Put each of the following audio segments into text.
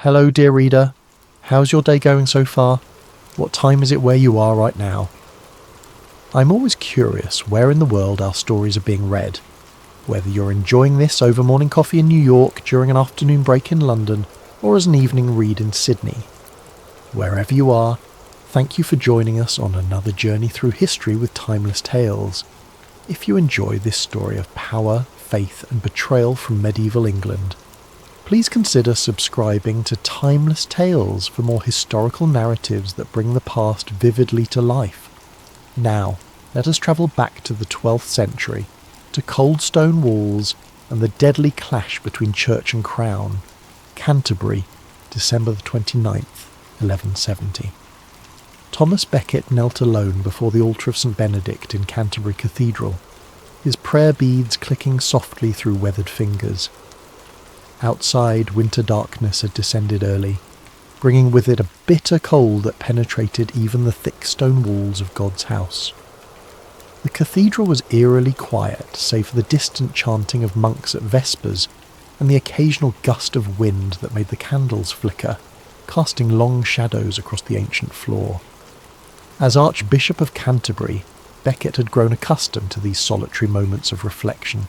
Hello, dear reader. How's your day going so far? What time is it where you are right now? I'm always curious where in the world our stories are being read. Whether you're enjoying this over morning coffee in New York during an afternoon break in London, or as an evening read in Sydney. Wherever you are, thank you for joining us on another journey through history with Timeless Tales. If you enjoy this story of power, faith and betrayal from medieval England, please consider subscribing to Timeless Tales for more historical narratives that bring the past vividly to life. Now, let us travel back to the 12th century, to cold stone walls and the deadly clash between church and crown. Canterbury, December the 29th, 1170. Thomas Becket knelt alone before the altar of St. Benedict in Canterbury Cathedral, his prayer beads clicking softly through weathered fingers. Outside, winter darkness had descended early, bringing with it a bitter cold that penetrated even the thick stone walls of God's house. The cathedral was eerily quiet, save for the distant chanting of monks at vespers and the occasional gust of wind that made the candles flicker, casting long shadows across the ancient floor. As Archbishop of Canterbury, Becket had grown accustomed to these solitary moments of reflection,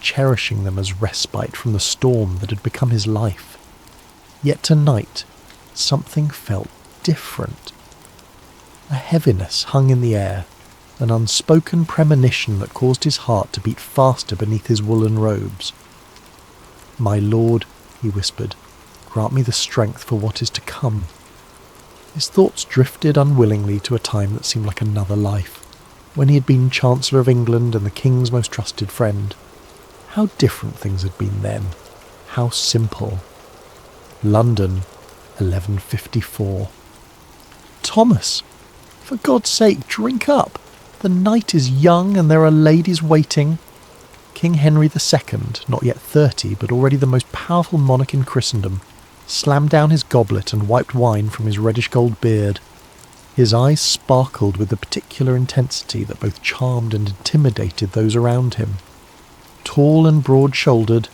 cherishing them as respite from the storm that had become his life. Yet tonight, something felt different. A heaviness hung in the air, an unspoken premonition that caused his heart to beat faster beneath his woolen robes. "My lord," he whispered, "grant me the strength for what is to come." His thoughts drifted unwillingly to a time that seemed like another life, when he had been Chancellor of England and the King's most trusted friend. How different things had been then. How simple. London, 1154. "Thomas, for God's sake, drink up. The night is young and there are ladies waiting." King Henry II, not yet 30 but already the most powerful monarch in Christendom, slammed down his goblet and wiped wine from his reddish-gold beard. His eyes sparkled with a particular intensity that both charmed and intimidated those around him. Tall and broad-shouldered,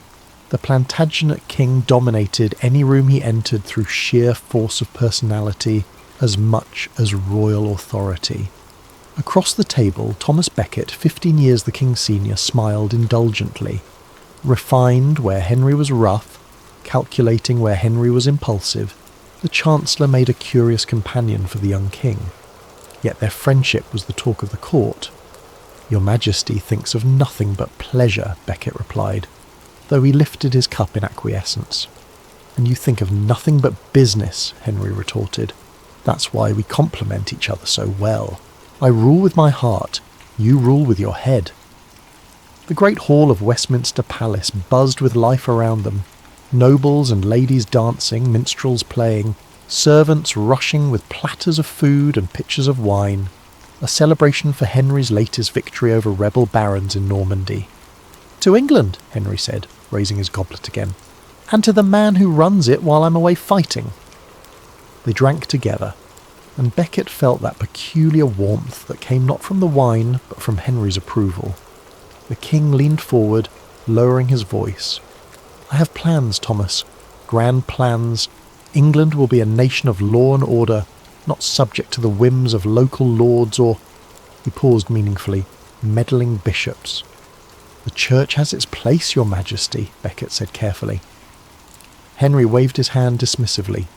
the Plantagenet king dominated any room he entered through sheer force of personality as much as royal authority. Across the table, Thomas Becket, 15 years the king's senior, smiled indulgently. Refined where Henry was rough, calculating where Henry was impulsive, the Chancellor made a curious companion for the young king. Yet their friendship was the talk of the court. "Your Majesty thinks of nothing but pleasure," Becket replied, though he lifted his cup in acquiescence. "And you think of nothing but business," Henry retorted. "That's why we complement each other so well. I rule with my heart, you rule with your head." The great hall of Westminster Palace buzzed with life around them, nobles and ladies dancing, minstrels playing, servants rushing with platters of food and pitchers of wine, a celebration for Henry's latest victory over rebel barons in Normandy. "To England," Henry said, raising his goblet again, "and to the man who runs it while I'm away fighting." They drank together, and Becket felt that peculiar warmth that came not from the wine but from Henry's approval. The king leaned forward, lowering his voice. "I have plans, Thomas, grand plans. England will be a nation of law and order, not subject to the whims of local lords or," he paused meaningfully, "meddling bishops." "The church has its place, your Majesty," Becket said carefully. Henry waved his hand dismissively.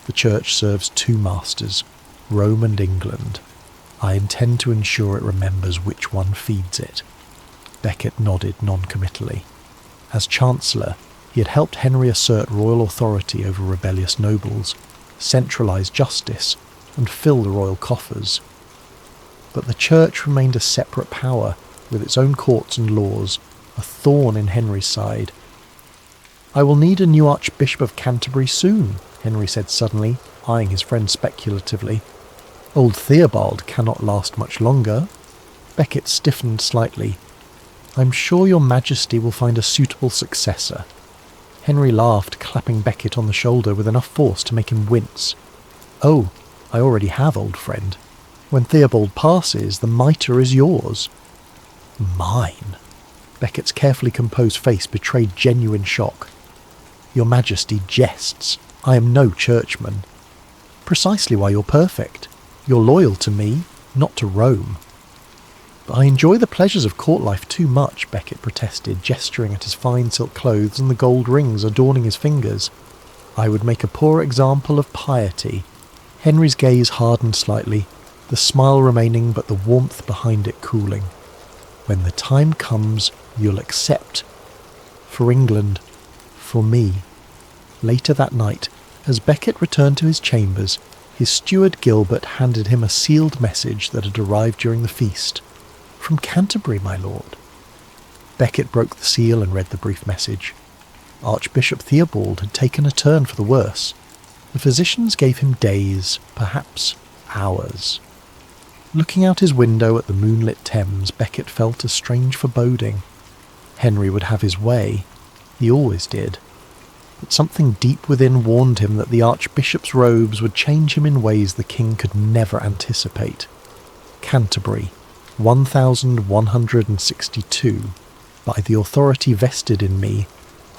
"The church serves two masters, Rome and England. I intend to ensure it remembers which one feeds it." Becket nodded non-committally. As Chancellor, he had helped Henry assert royal authority over rebellious nobles, centralise justice, and fill the royal coffers. But the church remained a separate power, with its own courts and laws, a thorn in Henry's side. "I will need a new Archbishop of Canterbury soon," Henry said suddenly, eyeing his friend speculatively. "Old Theobald cannot last much longer." Becket stiffened slightly. "I'm sure your Majesty will find a suitable successor." Henry laughed, clapping Becket on the shoulder with enough force to make him wince. "Oh, I already have, old friend. When Theobald passes, the mitre is yours." "Mine?" Becket's carefully composed face betrayed genuine shock. "Your Majesty jests," I am no churchman. Precisely why you're perfect. You're loyal to me, not to Rome. But I enjoy the pleasures of court life too much, Becket protested, gesturing at his fine silk clothes and the gold rings adorning his fingers. I would make a poor example of piety. Henry's gaze hardened slightly, the smile remaining but the warmth behind it cooling. When the time comes, you'll accept. For England. For me. Later that night, as Becket returned to his chambers, his steward Gilbert handed him a sealed message that had arrived during the feast. From Canterbury, my lord. Becket broke the seal and read the brief message. Archbishop Theobald had taken a turn for the worse. The physicians gave him days, perhaps hours. Looking out his window at the moonlit Thames, Becket felt a strange foreboding. Henry would have his way. He always did. But something deep within warned him that the archbishop's robes would change him in ways the king could never anticipate. Canterbury, 1162. By the authority vested in me,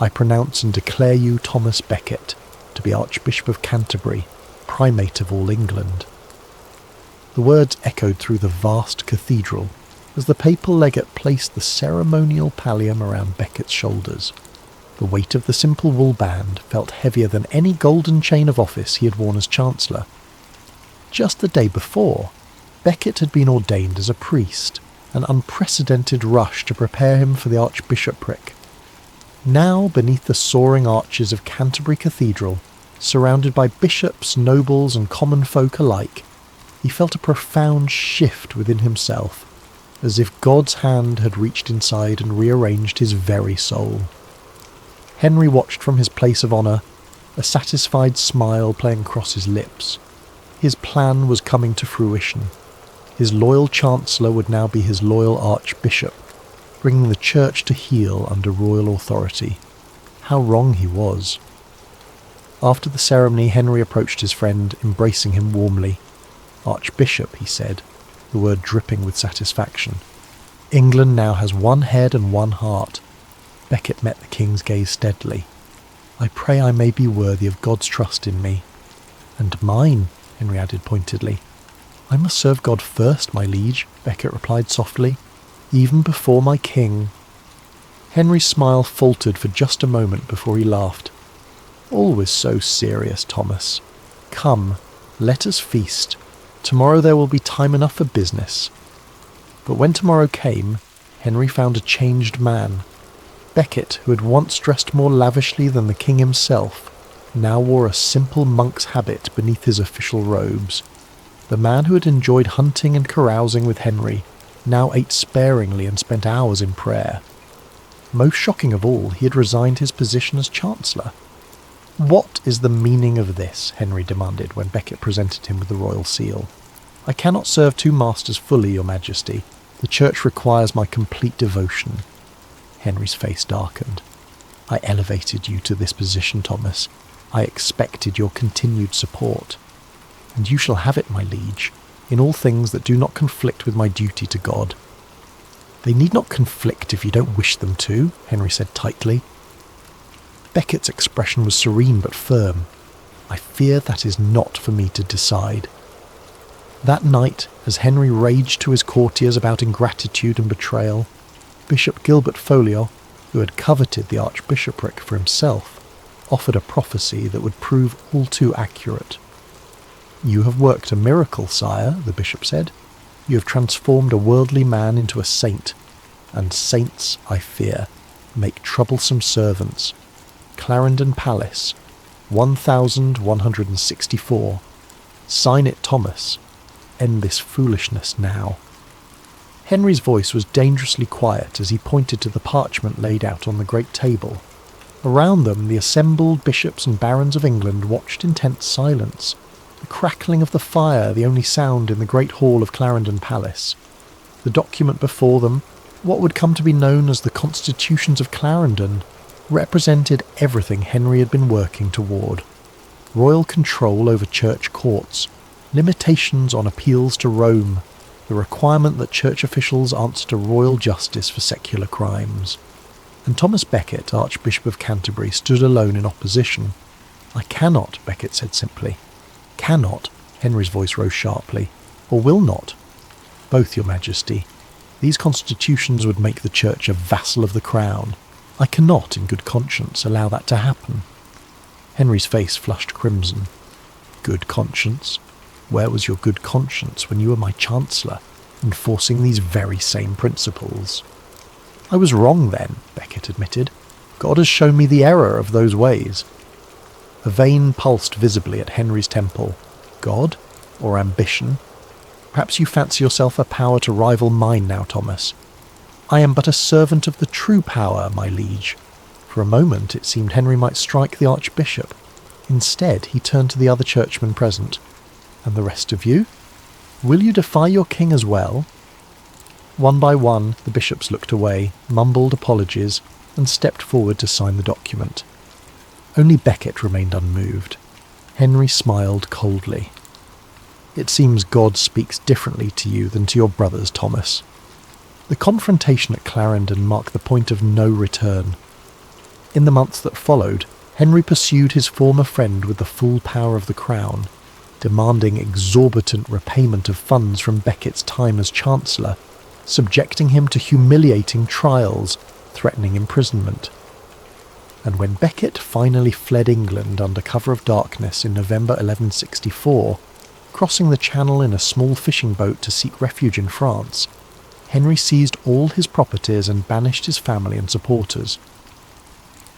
I pronounce and declare you Thomas Becket to be Archbishop of Canterbury, primate of all England. The words echoed through the vast cathedral as the papal legate placed the ceremonial pallium around Becket's shoulders. The weight of the simple wool band felt heavier than any golden chain of office he had worn as Chancellor. Just the day before, Becket had been ordained as a priest, an unprecedented rush to prepare him for the archbishopric. Now, beneath the soaring arches of Canterbury Cathedral, surrounded by bishops, nobles and common folk alike, he felt a profound shift within himself, as if God's hand had reached inside and rearranged his very soul. Henry watched from his place of honour, a satisfied smile playing across his lips. His plan was coming to fruition. His loyal Chancellor would now be his loyal Archbishop, bringing the Church to heel under royal authority. How wrong he was. After the ceremony, Henry approached his friend, embracing him warmly. Archbishop, he said, the word dripping with satisfaction. England now has one head and one heart. Becket met the king's gaze steadily. I pray I may be worthy of God's trust in me. And mine, Henry added pointedly. I must serve God first, my liege, Becket replied softly, even before my king. Henry's smile faltered for just a moment before he laughed. Always so serious, Thomas. Come, let us feast. Tomorrow there will be time enough for business. But when tomorrow came, Henry found a changed man. Becket, who had once dressed more lavishly than the king himself, now wore a simple monk's habit beneath his official robes. The man who had enjoyed hunting and carousing with Henry now ate sparingly and spent hours in prayer. Most shocking of all, he had resigned his position as Chancellor. What is the meaning of this? Henry demanded when Becket presented him with the royal seal. I cannot serve two masters fully, your majesty. The Church requires my complete devotion. Henry's face darkened. I elevated you to this position, Thomas. I expected your continued support. And you shall have it, my liege, in all things that do not conflict with my duty to God. They need not conflict if you don't wish them to, Henry said tightly. Becket's expression was serene but firm. I fear that is not for me to decide. That night, as Henry raged to his courtiers about ingratitude and betrayal, Bishop Gilbert Folliot, who had coveted the archbishopric for himself, offered a prophecy that would prove all too accurate. You have worked a miracle, sire, the bishop said. You have transformed a worldly man into a saint, and saints, I fear, make troublesome servants. Clarendon Palace, 1164. Sign it, Thomas. End this foolishness now. Henry's voice was dangerously quiet as he pointed to the parchment laid out on the great table. Around them, the assembled bishops and barons of England watched in tense silence, the crackling of the fire the only sound in the great hall of Clarendon Palace. The document before them, what would come to be known as the Constitutions of Clarendon, represented everything Henry had been working toward. Royal control over church courts, limitations on appeals to Rome, the requirement that church officials answer to royal justice for secular crimes. And Thomas Becket, Archbishop of Canterbury, stood alone in opposition. I cannot, Becket said simply. Cannot, Henry's voice rose sharply, or will not. Both, Your Majesty. These constitutions would make the Church a vassal of the Crown. I cannot, in good conscience, allow that to happen. Henry's face flushed crimson. Good conscience? Where was your good conscience when you were my Chancellor, enforcing these very same principles? I was wrong then, Becket admitted. God has shown me the error of those ways. A vein pulsed visibly at Henry's temple. God? Or ambition? Perhaps you fancy yourself a power to rival mine now, Thomas. I am but a servant of the true power, my liege. For a moment it seemed Henry might strike the Archbishop. Instead he turned to the other churchmen present. And the rest of you? Will you defy your king as well? One by one the bishops looked away, mumbled apologies, and stepped forward to sign the document. Only Becket remained unmoved. Henry smiled coldly. It seems God speaks differently to you than to your brothers, Thomas. The confrontation at Clarendon marked the point of no return. In the months that followed, Henry pursued his former friend with the full power of the crown, demanding exorbitant repayment of funds from Becket's time as Chancellor, subjecting him to humiliating trials, threatening imprisonment. And when Becket finally fled England under cover of darkness in November 1164, crossing the Channel in a small fishing boat to seek refuge in France, Henry seized all his properties and banished his family and supporters.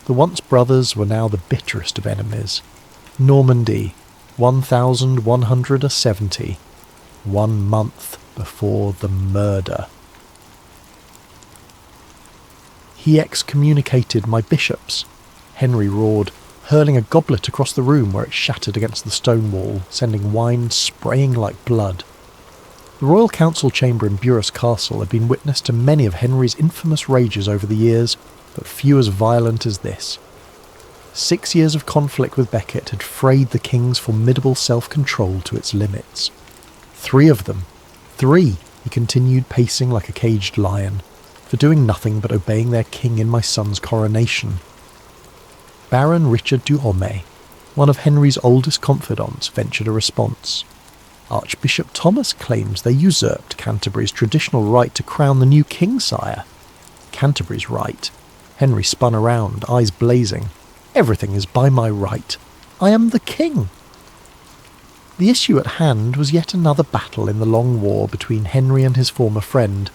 The once brothers were now the bitterest of enemies. Normandy, 1170, 1 month before the murder. He excommunicated my bishops, Henry roared, hurling a goblet across the room where it shattered against the stone wall, sending wine spraying like blood. The royal council chamber in Buras Castle had been witness to many of Henry's infamous rages over the years, but few as violent as this. 6 years of conflict with Becket had frayed the king's formidable self-control to its limits. 3 of them, 3, he continued, pacing like a caged lion, for doing nothing but obeying their king in my son's coronation. Baron Richard du Homay, one of Henry's oldest confidants, ventured a response. Archbishop Thomas claims they usurped Canterbury's traditional right to crown the new king, sire. Canterbury's right? Henry spun around, eyes blazing. Everything is by my right. I am the king. The issue at hand was yet another battle in the long war between Henry and his former friend.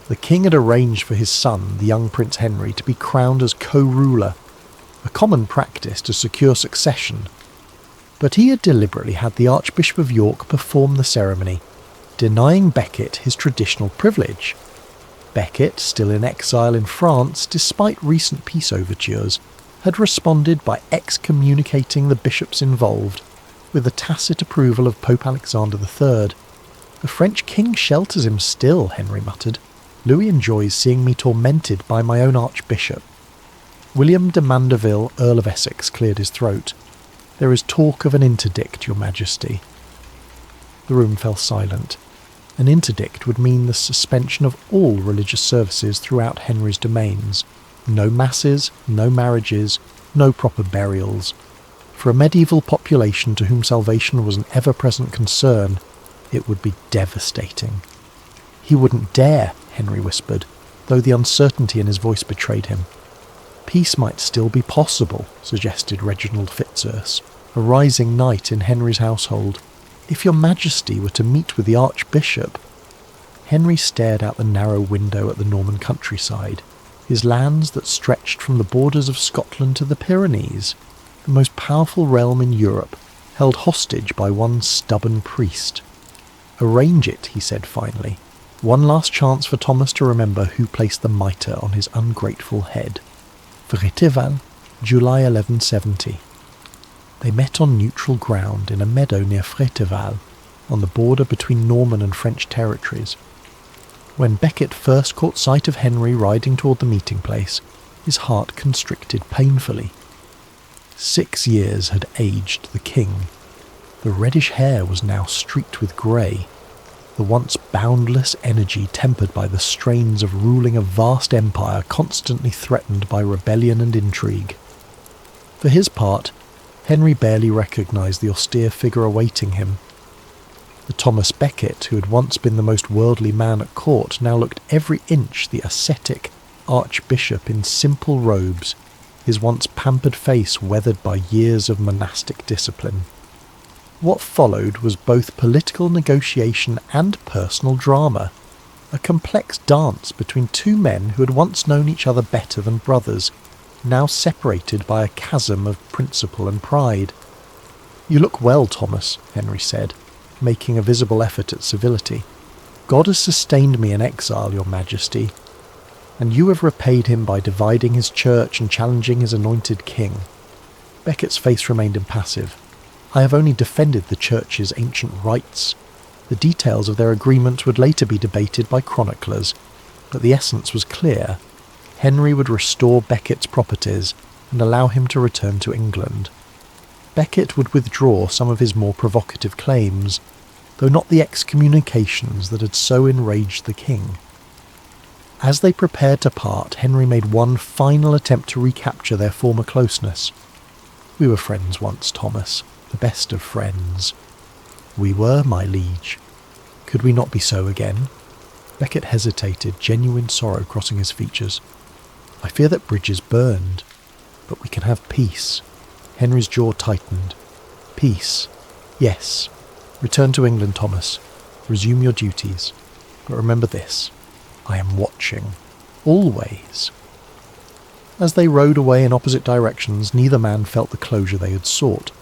The king had arranged for his son, the young Prince Henry, to be crowned as co-ruler, a common practice to secure succession. But he had deliberately had the Archbishop of York perform the ceremony, denying Becket his traditional privilege. Becket, still in exile in France despite recent peace overtures, had responded by excommunicating the bishops involved, with the tacit approval of Pope Alexander III. The French king shelters him still, Henry muttered. Louis enjoys seeing me tormented by my own archbishop. William de Mandeville, Earl of Essex, cleared his throat. There is talk of an interdict, Your Majesty. The room fell silent. An interdict would mean the suspension of all religious services throughout Henry's domains. No masses, no marriages, no proper burials. For a medieval population to whom salvation was an ever-present concern, it would be devastating. He wouldn't dare, Henry whispered, though the uncertainty in his voice betrayed him. Peace might still be possible, suggested Reginald Fitzurse, a rising knight in Henry's household. If your Majesty were to meet with the Archbishop. Henry stared out the narrow window at the Norman countryside, his lands that stretched from the borders of Scotland to the Pyrenees, the most powerful realm in Europe, held hostage by one stubborn priest. Arrange it, he said finally. One last chance for Thomas to remember who placed the mitre on his ungrateful head. Vréteval, July 1170. They met on neutral ground in a meadow near Vréteval, on the border between Norman and French territories. When Becket first caught sight of Henry riding toward the meeting place, his heart constricted painfully. 6 years had aged the king. The reddish hair was now streaked with grey, the once boundless energy tempered by the strains of ruling a vast empire constantly threatened by rebellion and intrigue. For his part, Henry barely recognised the austere figure awaiting him. The Thomas Becket, who had once been the most worldly man at court, now looked every inch the ascetic archbishop in simple robes, his once pampered face weathered by years of monastic discipline. What followed was both political negotiation and personal drama, a complex dance between two men who had once known each other better than brothers, now separated by a chasm of principle and pride. "You look well, Thomas," Henry said, making a visible effort at civility. "God has sustained me in exile, your majesty, and you have repaid him by dividing his church and challenging his anointed king." Becket's face remained impassive. "I have only defended the church's ancient rights. The details of their agreement would later be debated by chroniclers, but the essence was clear. Henry would restore Becket's properties and allow him to return to England. Becket would withdraw some of his more provocative claims, though not the excommunications that had so enraged the king. As they prepared to part, Henry made one final attempt to recapture their former closeness. "We were friends once, Thomas, the best of friends." "We were, my liege. Could we not be so again?" Becket hesitated, genuine sorrow crossing his features. "I fear that bridges burned, but we can have peace." Henry's jaw tightened. "Peace. Yes. Return to England, Thomas. Resume your duties. But remember this. I am watching. Always." As they rode away in opposite directions, neither man felt the closure they had sought.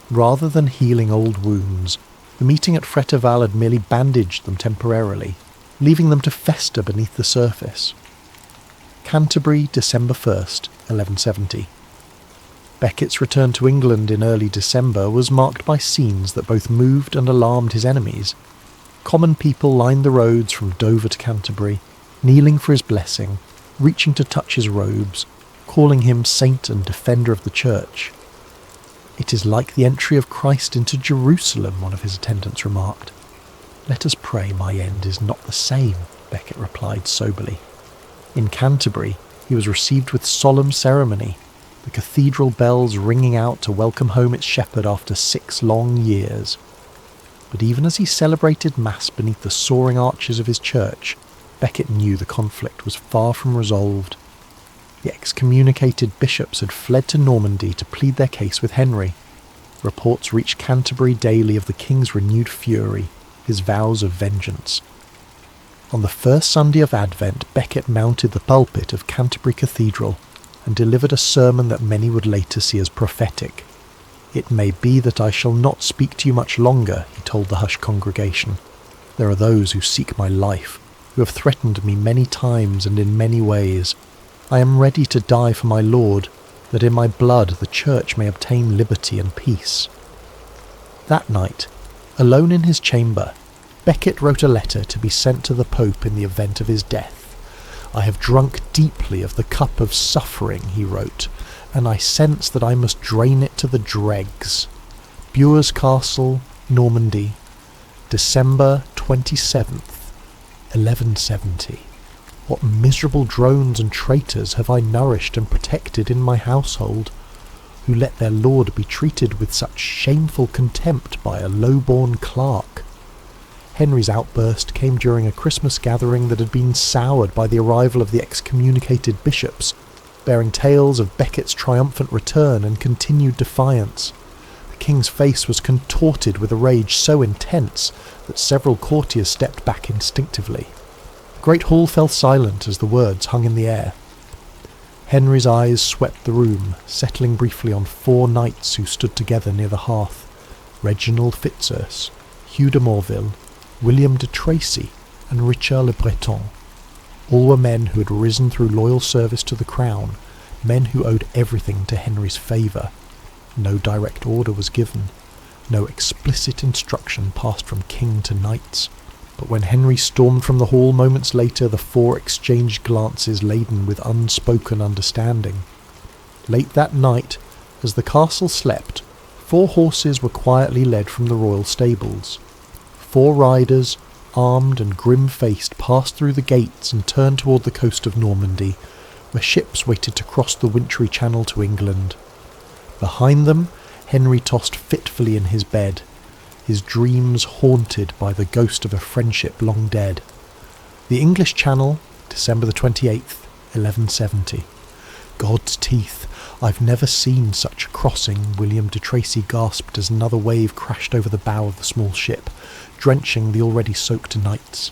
Rather than healing old wounds, the meeting at Freteval had merely bandaged them temporarily, leaving them to fester beneath the surface. Canterbury, December 1st, 1170. Becket's return to England in early December was marked by scenes that both moved and alarmed his enemies. Common people lined the roads from Dover to Canterbury, kneeling for his blessing, reaching to touch his robes, calling him saint and defender of the church. "It is like the entry of Christ into Jerusalem," one of his attendants remarked. "Let us pray my end is not the same," Becket replied soberly. In Canterbury, he was received with solemn ceremony, the cathedral bells ringing out to welcome home its shepherd after 6 long years. But even as he celebrated Mass beneath the soaring arches of his church, Becket knew the conflict was far from resolved. The excommunicated bishops had fled to Normandy to plead their case with Henry. Reports reached Canterbury daily of the king's renewed fury, his vows of vengeance. On the first Sunday of Advent, Becket mounted the pulpit of Canterbury Cathedral and delivered a sermon that many would later see as prophetic. "It may be that I shall not speak to you much longer," he told the hushed congregation. "There are those who seek my life, who have threatened me many times and in many ways. I am ready to die for my Lord, that in my blood the church may obtain liberty and peace." That night, alone in his chamber, Becket wrote a letter to be sent to the Pope in the event of his death. "I have drunk deeply of the cup of suffering," he wrote, "and I sense that I must drain it to the dregs. Bures Castle, Normandy, December 27th, 1170. What miserable drones and traitors have I nourished and protected in my household, who let their lord be treated with such shameful contempt by a low-born clerk?" Henry's outburst came during a Christmas gathering that had been soured by the arrival of the excommunicated bishops, bearing tales of Becket's triumphant return and continued defiance. The king's face was contorted with a rage so intense that several courtiers stepped back instinctively. The great hall fell silent as the words hung in the air. Henry's eyes swept the room, settling briefly on 4 knights who stood together near the hearth: Reginald Fitzurse, Hugh de Morville, William de Tracy, and Richard le Breton. All were men who had risen through loyal service to the crown, men who owed everything to Henry's favour. No direct order was given, no explicit instruction passed from king to knights, but when Henry stormed from the hall moments later, the 4 exchanged glances laden with unspoken understanding. Late that night, as the castle slept, 4 horses were quietly led from the royal stables. 4 riders, armed and grim-faced, passed through the gates and turned toward the coast of Normandy, where ships waited to cross the wintry channel to England. Behind them, Henry tossed fitfully in his bed, his dreams haunted by the ghost of a friendship long dead. The English Channel, December the 28th, 1170. God's teeth, I've never seen such a crossing, William de Tracy gasped as another wave crashed over the bow of the small ship, drenching the already soaked nights.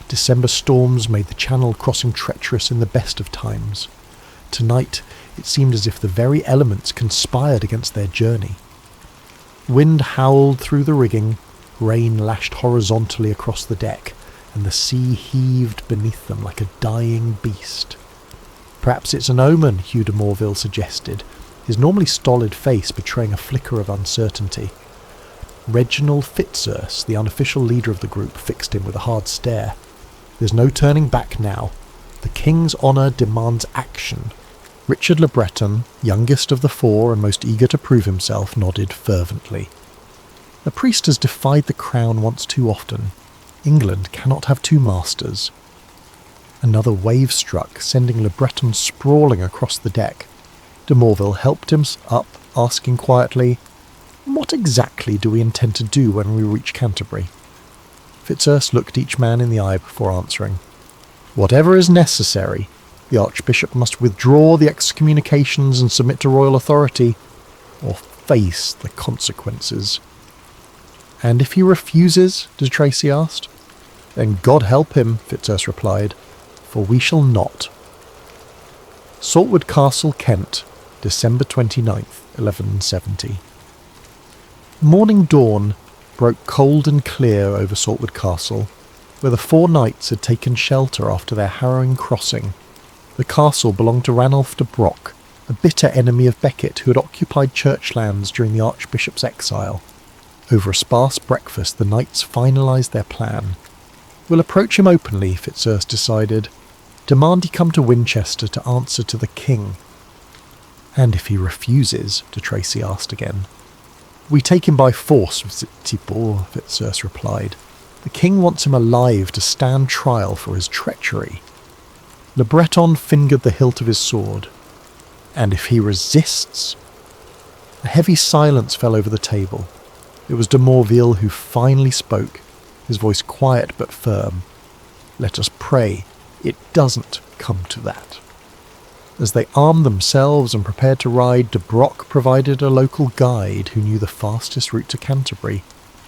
December storms made the Channel crossing treacherous in the best of times. Tonight, it seemed as if the very elements conspired against their journey. Wind howled through the rigging, rain lashed horizontally across the deck, and the sea heaved beneath them like a dying beast. Perhaps it's an omen, Hugh de Morville suggested, his normally stolid face betraying a flicker of uncertainty. Reginald Fitzurse, the unofficial leader of the group, fixed him with a hard stare. There's no turning back now. The King's honour demands action. Richard Le Breton, youngest of the four and most eager to prove himself, nodded fervently. The priest has defied the crown once too often. England cannot have two masters. Another wave struck, sending Le Breton sprawling across the deck. De Morville helped him up, asking quietly, "What exactly do we intend to do when we reach Canterbury?" Fitzurse looked each man in the eye before answering. "Whatever is necessary. The Archbishop must withdraw the excommunications and submit to royal authority, or face the consequences." "And if he refuses?" de Tracy asked. "Then God help him," Fitzurse replied, "for we shall not." Saltwood Castle, Kent, December 29th, 1170. Morning dawn broke cold and clear over Saltwood Castle, where the four knights had taken shelter after their harrowing crossing. The castle belonged to Ranulph de Broc, a bitter enemy of Becket who had occupied church lands during the Archbishop's exile. Over a sparse breakfast, the knights finalised their plan. "We'll approach him openly," Fitzurse decided. "Demand he come to Winchester to answer to the King." "And if he refuses?" de Tracy asked again. "We take him by force, Thibault," Fitzurse replied. "The King wants him alive to stand trial for his treachery." Le Breton fingered the hilt of his sword. "And if he resists?" A heavy silence fell over the table. It was de Morville who finally spoke, his voice quiet but firm. "Let us pray it doesn't come to that." As they armed themselves and prepared to ride, de Broc provided a local guide who knew the fastest route to Canterbury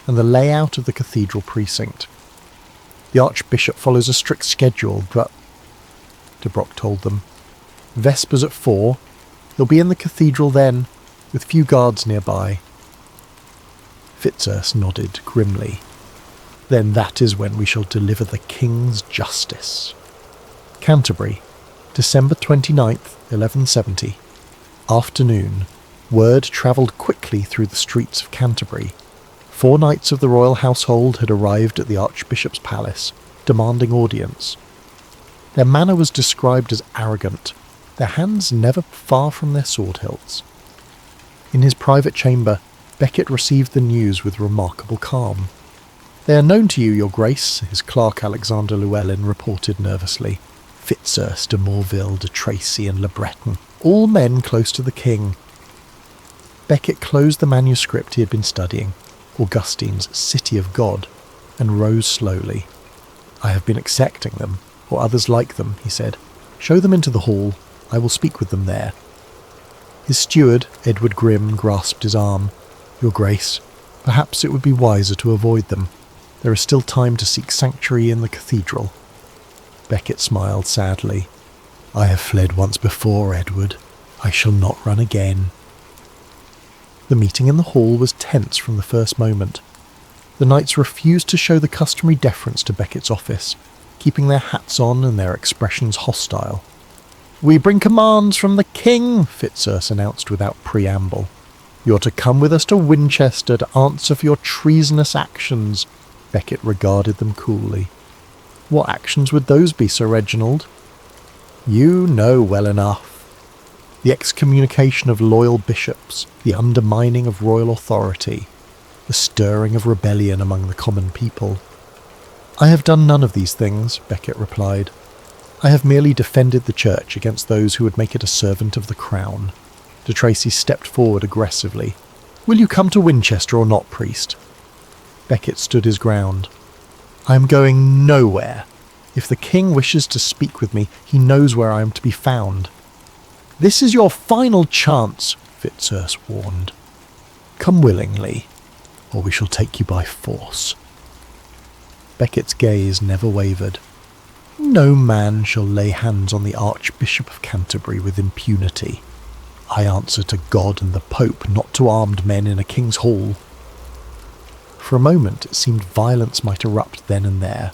and the layout of the cathedral precinct. "The Archbishop follows a strict schedule, but," de Broc told them, "Vespers at 4. He'll be in the cathedral then, with few guards nearby." Fitzurse nodded grimly. "Then that is when we shall deliver the King's justice." Canterbury, December 29th, 1170. Afternoon. Word travelled quickly through the streets of Canterbury. 4 knights of the royal household had arrived at the Archbishop's palace, demanding audience. Their manner was described as arrogant, their hands never far from their sword hilts. In his private chamber, Becket received the news with remarkable calm. "They are known to you, your grace," his clerk Alexander Llewellyn reported nervously. "Fitzurse, de Morville, de Tracy and Le Breton, all men close to the King." Becket closed the manuscript he had been studying, Augustine's City of God, and rose slowly. "I have been accepting them, or others like them," he said. "Show them into the hall. I will speak with them there." His steward, Edward Grimm, grasped his arm. "Your Grace, perhaps it would be wiser to avoid them. There is still time to seek sanctuary in the cathedral." Becket smiled sadly. "I have fled once before, Edward. I shall not run again." The meeting in the hall was tense from the first moment. The knights refused to show the customary deference to Becket's office, keeping their hats on and their expressions hostile. "We bring commands from the King," Fitzurse announced without preamble. "You're to come with us to Winchester to answer for your treasonous actions." Becket regarded them coolly. "What actions would those be, Sir Reginald?" "You know well enough. The excommunication of loyal bishops, the undermining of royal authority, the stirring of rebellion among the common people." "I have done none of these things," Becket replied. "I have merely defended the Church against those who would make it a servant of the crown." De Tracy stepped forward aggressively. "Will you come to Winchester or not, priest?" Becket stood his ground. "I am going nowhere. If the king wishes to speak with me, he knows where I am to be found." "This is your final chance," Fitzurse warned. "Come willingly, or we shall take you by force." Becket's gaze never wavered. "No man shall lay hands on the Archbishop of Canterbury with impunity. I answer to God and the Pope, not to armed men in a king's hall." For a moment it seemed violence might erupt then and there,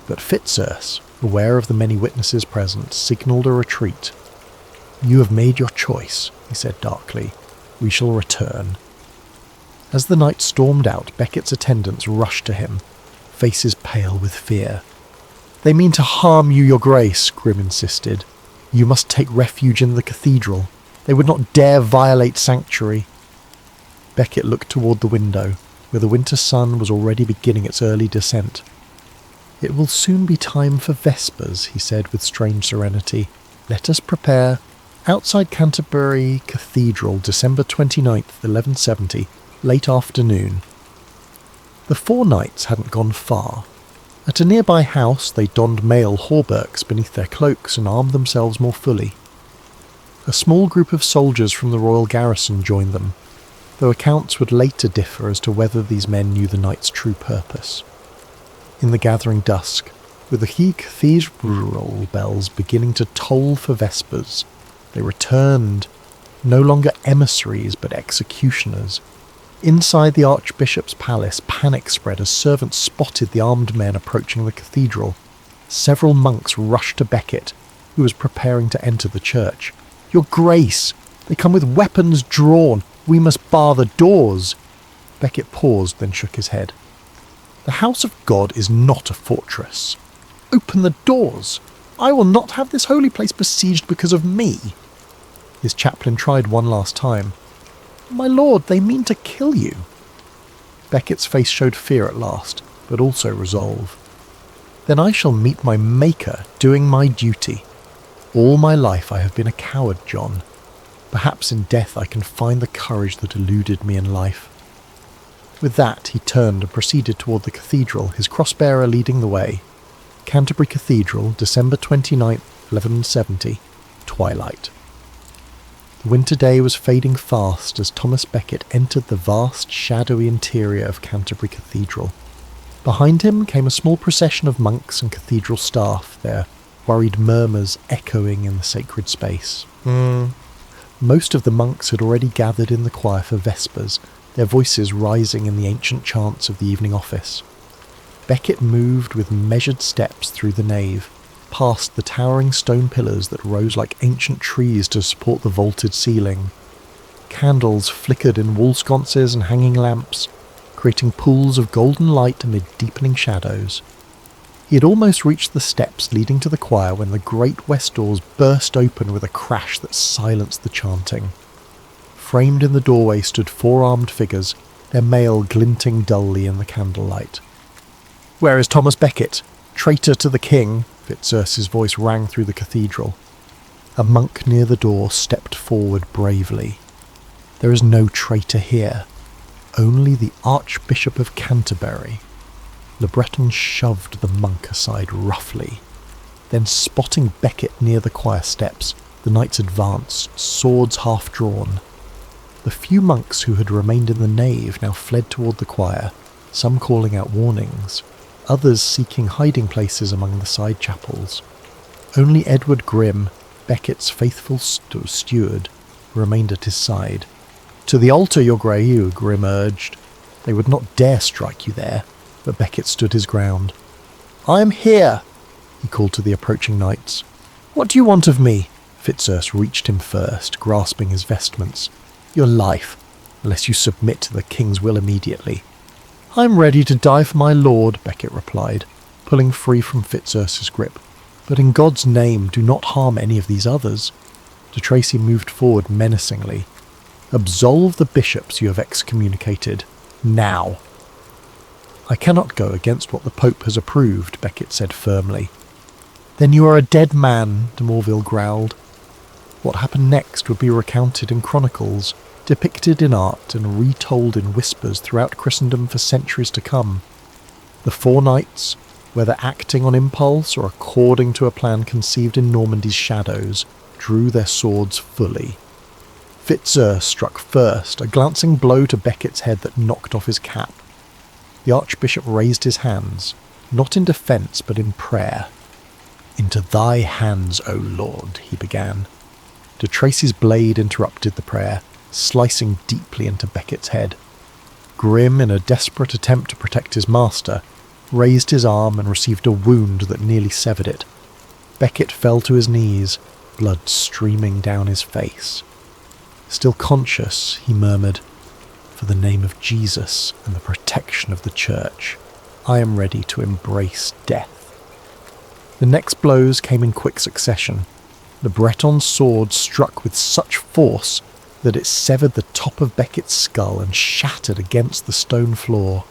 but Fitzurse, aware of the many witnesses present, signalled a retreat. "You have made your choice," he said darkly. "We shall return." As the knight stormed out, Becket's attendants rushed to him, faces pale with fear. "They mean to harm you, your grace," Grim insisted. "You must take refuge in the cathedral. They would not dare violate sanctuary." Becket looked toward the window, where the winter sun was already beginning its early descent. "It will soon be time for vespers," he said with strange serenity. "Let us prepare." Outside Canterbury Cathedral, December 29th, 1170, late afternoon. The four knights hadn't gone far. At a nearby house they donned mail hauberks beneath their cloaks and armed themselves more fully. A small group of soldiers from the royal garrison joined them, though accounts would later differ as to whether these men knew the knight's true purpose. In the gathering dusk, with the cathedral bells beginning to toll for vespers, they returned, no longer emissaries but executioners. Inside the Archbishop's palace, panic spread as servants spotted the armed men approaching the cathedral. Several monks rushed to Becket, who was preparing to enter the church. "Your Grace! They come with weapons drawn! We must bar the doors!" Becket paused, then shook his head. "The house of God is not a fortress. Open the doors! I will not have this holy place besieged because of me." His chaplain tried one last time. "My lord, they mean to kill you." Becket's face showed fear at last, but also resolve. "Then I shall meet my Maker doing my duty. All my life I have been a coward, John. Perhaps in death I can find the courage that eluded me in life." With that he turned and proceeded toward the cathedral, his cross-bearer leading the way. Canterbury Cathedral, December 29th, 1170, twilight. The winter day was fading fast as Thomas Becket entered the vast, shadowy interior of Canterbury Cathedral. Behind him came a small procession of monks and cathedral staff, their worried murmurs echoing in the sacred space. Most of the monks had already gathered in the choir for vespers, their voices rising in the ancient chants of the evening office. Becket moved with measured steps through the nave, past the towering stone pillars that rose like ancient trees to support the vaulted ceiling. Candles flickered in wall sconces and hanging lamps, creating pools of golden light amid deepening shadows. He had almost reached the steps leading to the choir when the great west doors burst open with a crash that silenced the chanting. Framed in the doorway stood four armed figures, their mail glinting dully in the candlelight. "Where is Thomas Becket, traitor to the king?" Fitzurse's voice rang through the cathedral. A monk near the door stepped forward bravely. "There is no traitor here, only the Archbishop of Canterbury." Le Breton shoved the monk aside roughly. Then, spotting Becket near the choir steps, the knights advanced, swords half drawn. The few monks who had remained in the nave now fled toward the choir, some calling out warnings, others seeking hiding places among the side chapels. Only Edward Grim, Becket's faithful steward, remained at his side. "To the altar, your Grey," Grim urged. "They would not dare strike you there," but Becket stood his ground. "I am here," he called to the approaching knights. "What do you want of me?" Fitzurse reached him first, grasping his vestments. "Your life, unless you submit to the king's will immediately." "I am ready to die for my lord," Becket replied, pulling free from Fitzurse's grip. "But in God's name, do not harm any of these others." De Tracy moved forward menacingly. "Absolve the bishops you have excommunicated, now." "I cannot go against what the Pope has approved," Becket said firmly. "Then you are a dead man," de Morville growled. What happened next would be recounted in chronicles, depicted in art and retold in whispers throughout Christendom for centuries to come. The 4 knights, whether acting on impulse or according to a plan conceived in Normandy's shadows, drew their swords fully. Fitzurse struck first, a glancing blow to Becket's head that knocked off his cap. The Archbishop raised his hands, not in defence but in prayer. "Into thy hands, O Lord," he began. De Tracy's blade interrupted the prayer, slicing deeply into Becket's head. Grim, in a desperate attempt to protect his master, raised his arm and received a wound that nearly severed it. Becket fell to his knees, blood streaming down his face. Still conscious, he murmured, "For the name of Jesus and the protection of the Church, I am ready to embrace death." The next blows came in quick succession. The Breton's sword struck with such force that it severed the top of Becket's skull and shattered against the stone floor.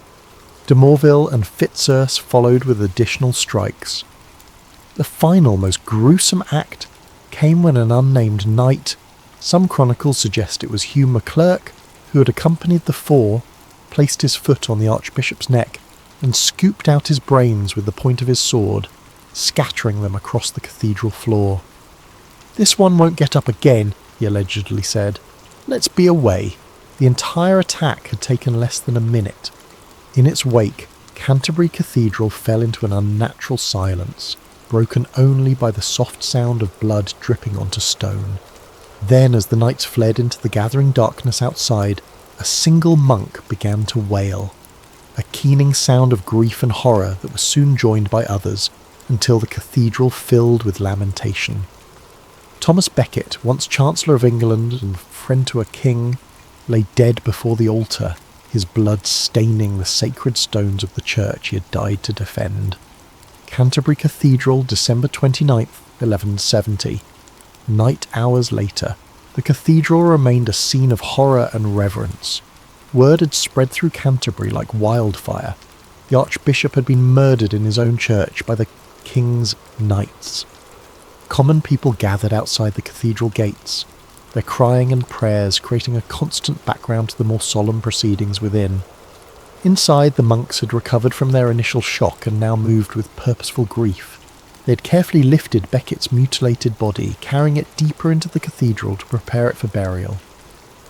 De Morville and Fitzurse followed with additional strikes. The final, most gruesome act came when an unnamed knight, some chronicles suggest it was Hugh MacClurk, who had accompanied the 4, placed his foot on the Archbishop's neck and scooped out his brains with the point of his sword, scattering them across the cathedral floor. "This one won't get up again," he allegedly said. "Let's be away." The entire attack had taken less than a minute. In its wake, Canterbury Cathedral fell into an unnatural silence, broken only by the soft sound of blood dripping onto stone. Then, as the knights fled into the gathering darkness outside, a single monk began to wail, a keening sound of grief and horror that was soon joined by others, until the cathedral filled with lamentation. Thomas Becket, once Chancellor of England and friend to a king, lay dead before the altar, his blood staining the sacred stones of the church he had died to defend. Canterbury Cathedral, December 29th, 1170. Night hours later, the cathedral remained a scene of horror and reverence. Word had spread through Canterbury like wildfire. The Archbishop had been murdered in his own church by the King's Knights. Common people gathered outside the cathedral gates, their crying and prayers creating a constant background to the more solemn proceedings within. Inside, the monks had recovered from their initial shock and now moved with purposeful grief. They had carefully lifted Becket's mutilated body, carrying it deeper into the cathedral to prepare it for burial.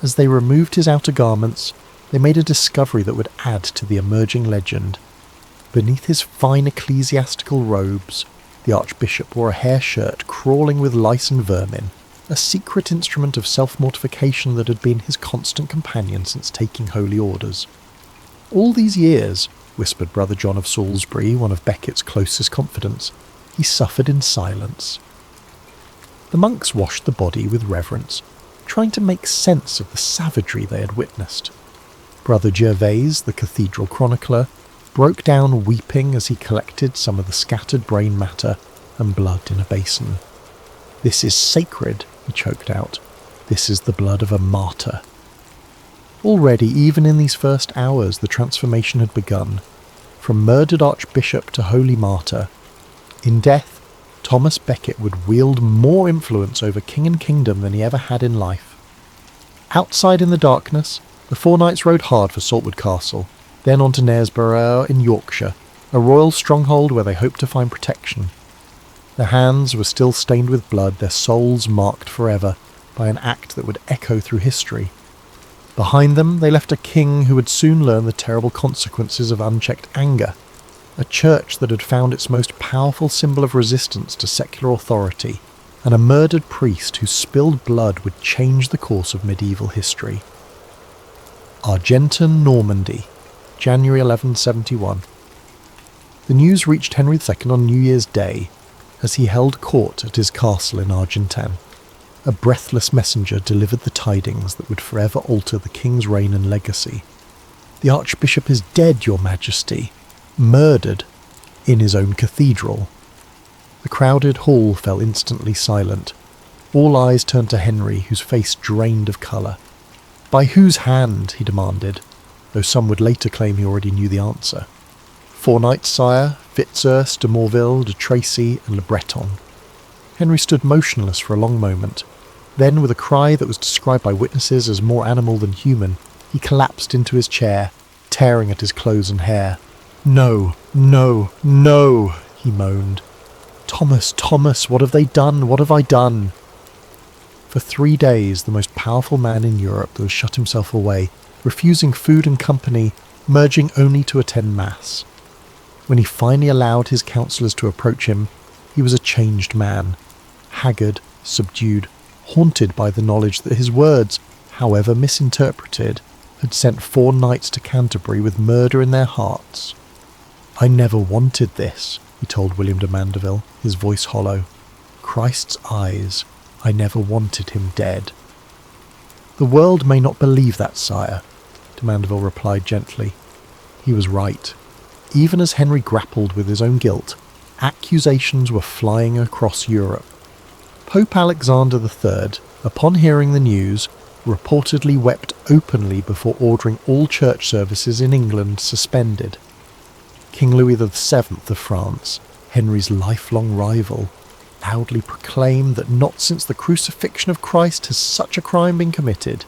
As they removed his outer garments, they made a discovery that would add to the emerging legend. Beneath his fine ecclesiastical robes, the Archbishop wore a hair shirt crawling with lice and vermin, a secret instrument of self-mortification that had been his constant companion since taking holy orders. "All these years," whispered Brother John of Salisbury, one of Becket's closest confidants, "he suffered in silence." The monks washed the body with reverence, trying to make sense of the savagery they had witnessed. Brother Gervase, the cathedral chronicler, broke down weeping as he collected some of the scattered brain matter and blood in a basin. "This is sacred," he choked out. "This is the blood of a martyr." Already, even in these first hours, the transformation had begun. From murdered archbishop to holy martyr. In death, Thomas Becket would wield more influence over king and kingdom than he ever had in life. Outside in the darkness, the 4 knights rode hard for Saltwood Castle, then on to Knaresborough in Yorkshire, a royal stronghold where they hoped to find protection. Their hands were still stained with blood, their souls marked forever by an act that would echo through history. Behind them, they left a king who would soon learn the terrible consequences of unchecked anger, a church that had found its most powerful symbol of resistance to secular authority, and a murdered priest whose spilled blood would change the course of medieval history. Argentan, Normandy, January 1171. The news reached Henry II on New Year's Day, as he held court at his castle in Argentan. A breathless messenger delivered the tidings that would forever alter the king's reign and legacy. "The Archbishop is dead, your Majesty, murdered in his own cathedral." The crowded hall fell instantly silent. All eyes turned to Henry, whose face drained of colour. "By whose hand?" he demanded, though some would later claim he already knew the answer. "4 knights, sire, Fitzurse, de Morville, de Tracy, and Le Breton." Henry stood motionless for a long moment. Then, with a cry that was described by witnesses as more animal than human, he collapsed into his chair, tearing at his clothes and hair. "No, no, no," he moaned. "Thomas, Thomas, what have they done? What have I done?" For 3 days, the most powerful man in Europe was shut himself away, refusing food and company, merging only to attend Mass. When he finally allowed his counsellors to approach him, he was a changed man, haggard, subdued, haunted by the knowledge that his words, however misinterpreted, had sent 4 knights to Canterbury with murder in their hearts. "I never wanted this," he told William de Mandeville, his voice hollow. "Christ's eyes, I never wanted him dead." "The world may not believe that, sire," de Mandeville replied gently. He was right. Even as Henry grappled with his own guilt, accusations were flying across Europe. Pope Alexander III, upon hearing the news, reportedly wept openly before ordering all church services in England suspended. King Louis VII of France, Henry's lifelong rival, loudly proclaimed that not since the crucifixion of Christ has such a crime been committed.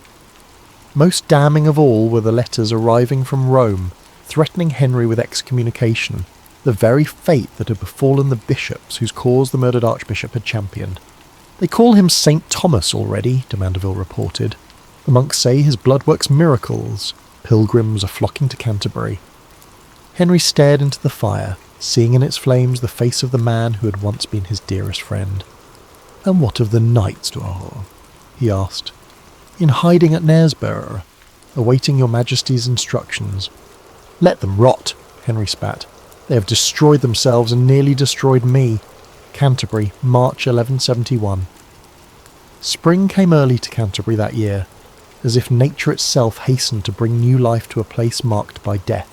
Most damning of all were the letters arriving from Rome, threatening Henry with excommunication, the very fate that had befallen the bishops whose cause the murdered archbishop had championed. "They call him St. Thomas already," de Mandeville reported. "The monks say his blood works miracles. Pilgrims are flocking to Canterbury." Henry stared into the fire, seeing in its flames the face of the man who had once been his dearest friend. "And what of the knights, he asked. "In hiding at Knaresborough, awaiting your Majesty's instructions." "Let them rot," Henry spat. "They have destroyed themselves and nearly destroyed me." Canterbury, March 1171. Spring came early to Canterbury that year, as if nature itself hastened to bring new life to a place marked by death.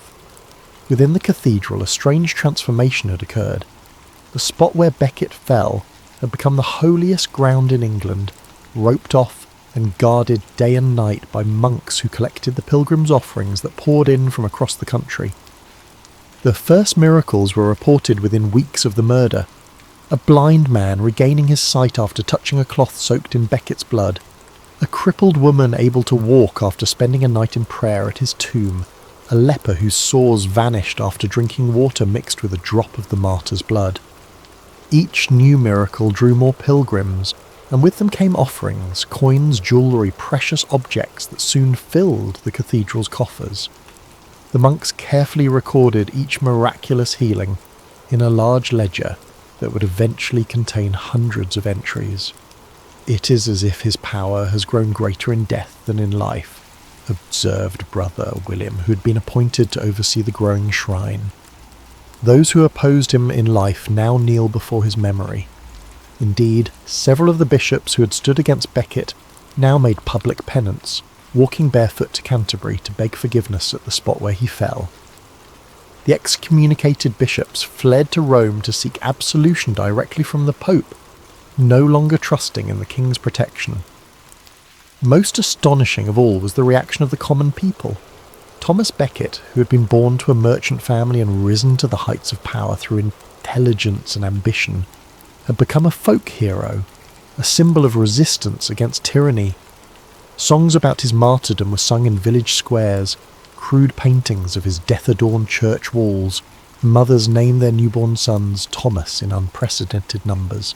Within the cathedral, a strange transformation had occurred. The spot where Becket fell had become the holiest ground in England, roped off and guarded day and night by monks who collected the pilgrims' offerings that poured in from across the country. The first miracles were reported within weeks of the murder. A blind man regaining his sight after touching a cloth soaked in Becket's blood. A crippled woman able to walk after spending a night in prayer at his tomb. A leper whose sores vanished after drinking water mixed with a drop of the martyr's blood. Each new miracle drew more pilgrims, and with them came offerings, coins, jewellery, precious objects that soon filled the cathedral's coffers. The monks carefully recorded each miraculous healing in a large ledger that would eventually contain hundreds of entries. "It is as if his power has grown greater in death than in life," observed Brother William, who had been appointed to oversee the growing shrine. "Those who opposed him in life now kneel before his memory." Indeed, several of the bishops who had stood against Becket now made public penance, walking barefoot to Canterbury to beg forgiveness at the spot where he fell. The excommunicated bishops fled to Rome to seek absolution directly from the Pope, no longer trusting in the king's protection. Most astonishing of all was the reaction of the common people. Thomas Becket, who had been born to a merchant family and risen to the heights of power through intelligence and ambition, had become a folk hero, a symbol of resistance against tyranny. Songs about his martyrdom were sung in village squares, crude paintings of his death-adorned church walls. Mothers named their newborn sons Thomas in unprecedented numbers.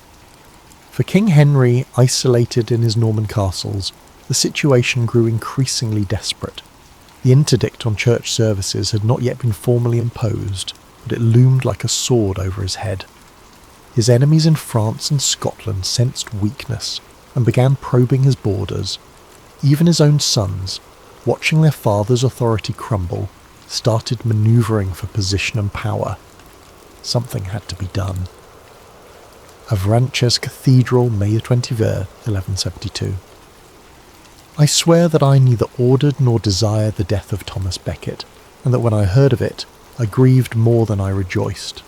For King Henry, isolated in his Norman castles, the situation grew increasingly desperate. The interdict on church services had not yet been formally imposed, but it loomed like a sword over his head. His enemies in France and Scotland sensed weakness and began probing his borders. Even his own sons, watching their father's authority crumble, started manoeuvring for position and power. Something had to be done. Avranches Cathedral, May 23, 1172. I swear that I neither ordered nor desired the death of Thomas Becket, and that when I heard of it, I grieved more than I rejoiced.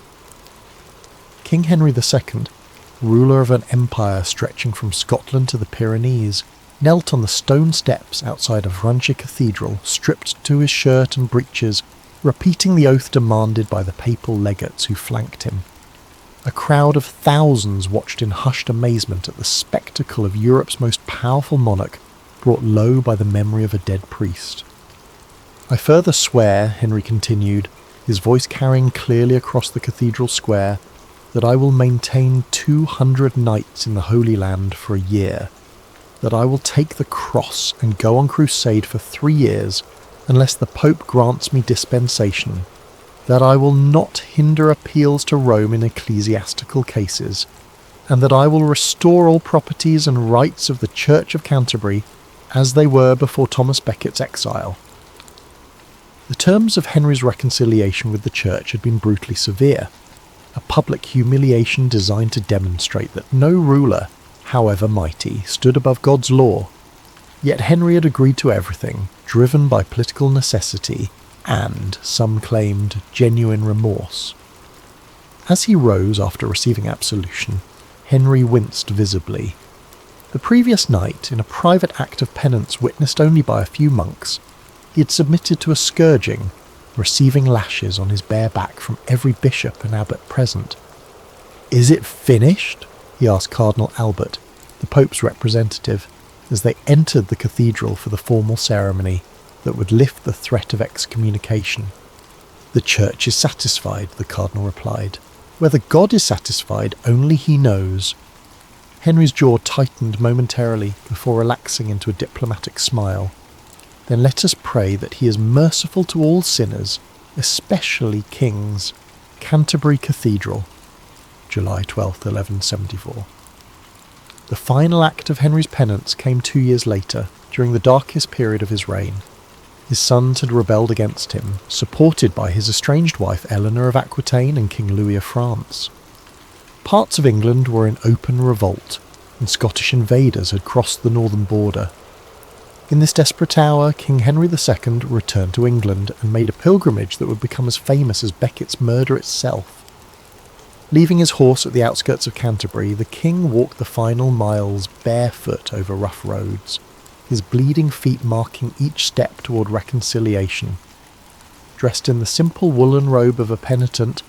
King Henry II, ruler of an empire stretching from Scotland to the Pyrenees, knelt on the stone steps outside of Avranches Cathedral, stripped to his shirt and breeches, repeating the oath demanded by the papal legates who flanked him. A crowd of thousands watched in hushed amazement at the spectacle of Europe's most powerful monarch brought low by the memory of a dead priest. "I further swear," Henry continued, his voice carrying clearly across the cathedral square, "that I will maintain 200 knights in the Holy Land for a year, that I will take the cross and go on crusade for 3 years unless the Pope grants me dispensation, that I will not hinder appeals to Rome in ecclesiastical cases, and that I will restore all properties and rights of the Church of Canterbury as they were before Thomas Becket's exile." The terms of Henry's reconciliation with the Church had been brutally severe, a public humiliation designed to demonstrate that no ruler, however mighty, stood above God's law. Yet Henry had agreed to everything, driven by political necessity and, some claimed, genuine remorse. As he rose after receiving absolution, Henry winced visibly. The previous night, in a private act of penance witnessed only by a few monks, he had submitted to a scourging, receiving lashes on his bare back from every bishop and abbot present. "Is it finished?" he asked Cardinal Albert, the Pope's representative, as they entered the cathedral for the formal ceremony that would lift the threat of excommunication. "The Church is satisfied," the Cardinal replied. "Whether God is satisfied, only he knows." Henry's jaw tightened momentarily before relaxing into a diplomatic smile. "Then let us pray that he is merciful to all sinners, especially kings." Canterbury Cathedral, July 12, 1174. The final act of Henry's penance came 2 years later, during the darkest period of his reign. His sons had rebelled against him, supported by his estranged wife Eleanor of Aquitaine and King Louis of France. Parts of England were in open revolt, and Scottish invaders had crossed the northern border. In this desperate hour, King Henry II returned to England and made a pilgrimage that would become as famous as Becket's murder itself. Leaving his horse at the outskirts of Canterbury, the king walked the final miles barefoot over rough roads, his bleeding feet marking each step toward reconciliation. Dressed in the simple woolen robe of a penitent,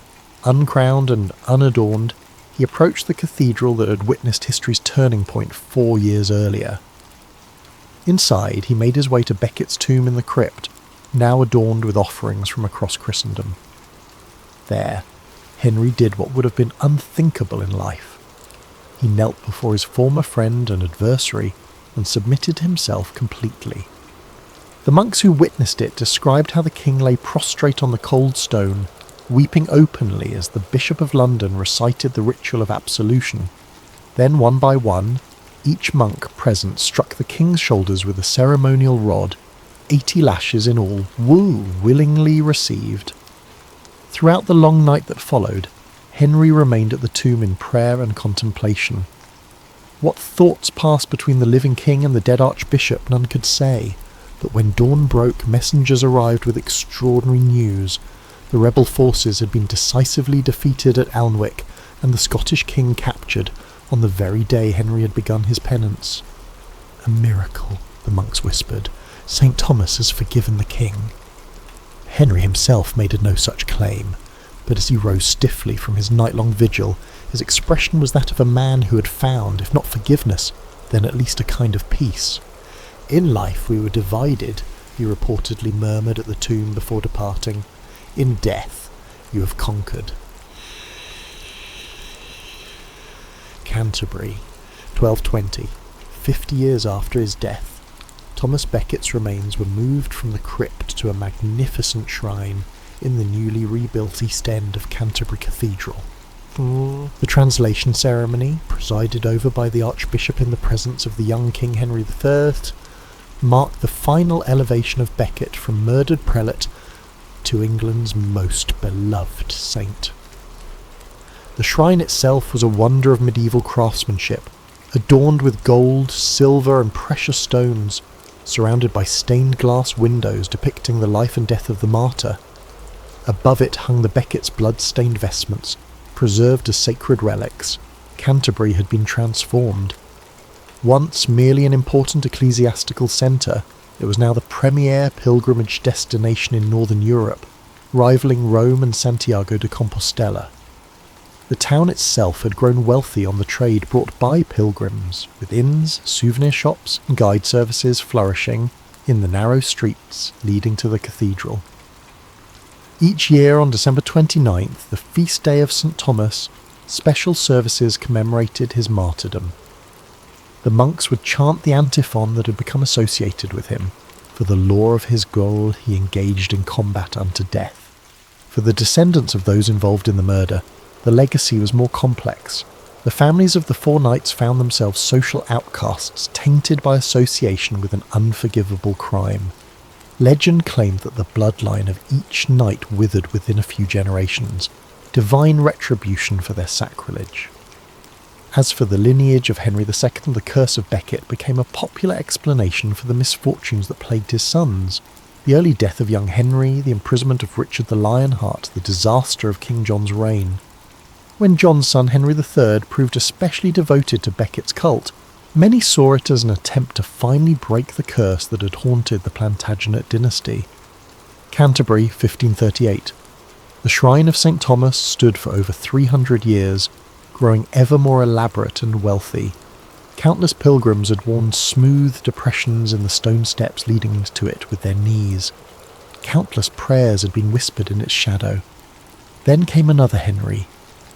uncrowned and unadorned, he approached the cathedral that had witnessed history's turning point 4 years earlier. Inside, he made his way to Becket's tomb in the crypt, now adorned with offerings from across Christendom. There, Henry did what would have been unthinkable in life. He knelt before his former friend and adversary and submitted himself completely. The monks who witnessed it described how the king lay prostrate on the cold stone, weeping openly as the Bishop of London recited the ritual of absolution. Then, one by one, each monk present struck the king's shoulders with a ceremonial rod, 80 lashes in all, willingly received. Throughout the long night that followed, Henry remained at the tomb in prayer and contemplation. What thoughts passed between the living king and the dead archbishop none could say, but when dawn broke, messengers arrived with extraordinary news. The rebel forces had been decisively defeated at Alnwick, and the Scottish king captured on the very day Henry had begun his penance. "A miracle," the monks whispered. "St. Thomas has forgiven the king." Henry himself made no such claim, but as he rose stiffly from his night-long vigil, his expression was that of a man who had found, if not forgiveness, then at least a kind of peace. "In life we were divided," he reportedly murmured at the tomb before departing. "In death you have conquered." Canterbury, 1220, 50 years after his death. Thomas Becket's remains were moved from the crypt to a magnificent shrine in the newly rebuilt East End of Canterbury Cathedral. The translation ceremony, presided over by the Archbishop in the presence of the young King Henry III, marked the final elevation of Becket from murdered prelate to England's most beloved saint. The shrine itself was a wonder of medieval craftsmanship, adorned with gold, silver and precious stones, surrounded by stained glass windows depicting the life and death of the martyr. Above it hung the Becket's blood-stained vestments, preserved as sacred relics. Canterbury had been transformed. Once merely an important ecclesiastical centre, it was now the premier pilgrimage destination in northern Europe, rivaling Rome and Santiago de Compostela. The town itself had grown wealthy on the trade brought by pilgrims, with inns, souvenir shops and guide services flourishing in the narrow streets leading to the cathedral. Each year on December 29th, the feast day of St. Thomas, special services commemorated his martyrdom. The monks would chant the antiphon that had become associated with him. For the law of his goal he engaged in combat unto death. For the descendants of those involved in the murder, the legacy was more complex. The families of the four knights found themselves social outcasts tainted by association with an unforgivable crime. Legend claimed that the bloodline of each knight withered within a few generations, divine retribution for their sacrilege. As for the lineage of Henry II, the curse of Becket became a popular explanation for the misfortunes that plagued his sons. The early death of young Henry, the imprisonment of Richard the Lionheart, the disaster of King John's reign. When John's son Henry III proved especially devoted to Becket's cult, many saw it as an attempt to finally break the curse that had haunted the Plantagenet dynasty. Canterbury, 1538. The shrine of St. Thomas stood for over 300 years, growing ever more elaborate and wealthy. Countless pilgrims had worn smooth depressions in the stone steps leading to it with their knees. Countless prayers had been whispered in its shadow. Then came another Henry,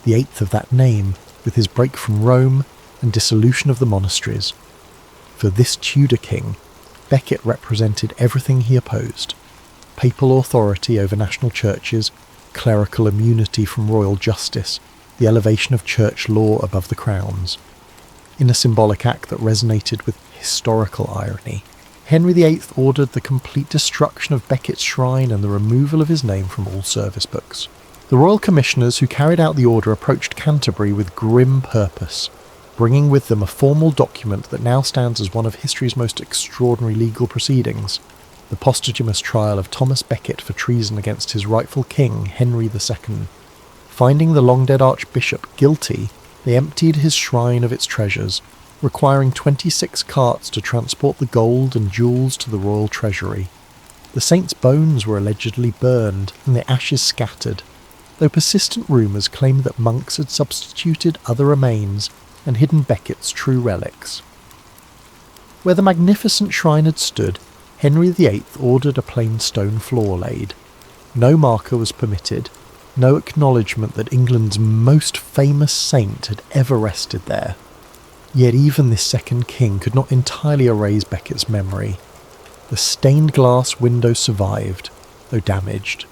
the eighth of that name, with his break from Rome and dissolution of the monasteries. For this Tudor king, Becket represented everything he opposed: papal authority over national churches, clerical immunity from royal justice, the elevation of church law above the crowns. In a symbolic act that resonated with historical irony, Henry VIII ordered the complete destruction of Becket's shrine and the removal of his name from all service books. The royal commissioners who carried out the order approached Canterbury with grim purpose, bringing with them a formal document that now stands as one of history's most extraordinary legal proceedings, the posthumous trial of Thomas Becket for treason against his rightful king, Henry II. Finding the long-dead archbishop guilty, they emptied his shrine of its treasures, requiring 26 carts to transport the gold and jewels to the royal treasury. The saint's bones were allegedly burned and the ashes scattered, though persistent rumours claimed that monks had substituted other remains and hidden Becket's true relics. Where the magnificent shrine had stood, Henry VIII ordered a plain stone floor laid. No marker was permitted, no acknowledgement that England's most famous saint had ever rested there. Yet even this second king could not entirely erase Becket's memory. The stained glass window survived, though damaged.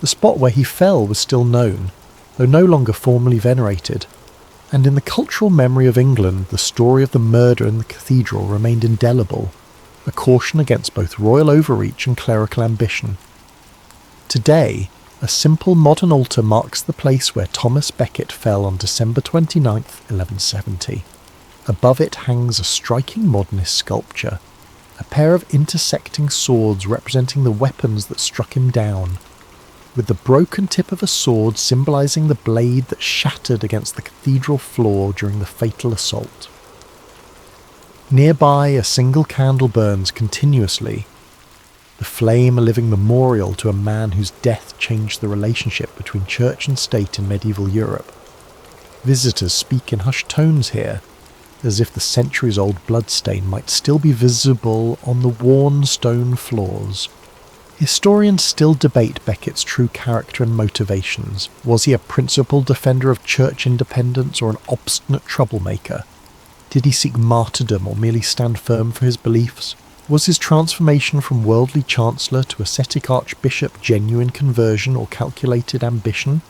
The spot where he fell was still known, though no longer formally venerated, and in the cultural memory of England the story of the murder in the cathedral remained indelible, a caution against both royal overreach and clerical ambition. Today, a simple modern altar marks the place where Thomas Becket fell on December 29th, 1170. Above it hangs a striking modernist sculpture, a pair of intersecting swords representing the weapons that struck him down, with the broken tip of a sword symbolising the blade that shattered against the cathedral floor during the fatal assault. Nearby, a single candle burns continuously, the flame a living memorial to a man whose death changed the relationship between church and state in medieval Europe. Visitors speak in hushed tones here, as if the centuries-old bloodstain might still be visible on the worn stone floors. Historians still debate Becket's true character and motivations. Was he a principled defender of church independence or an obstinate troublemaker? Did he seek martyrdom or merely stand firm for his beliefs? Was his transformation from worldly chancellor to ascetic archbishop genuine conversion or calculated ambition?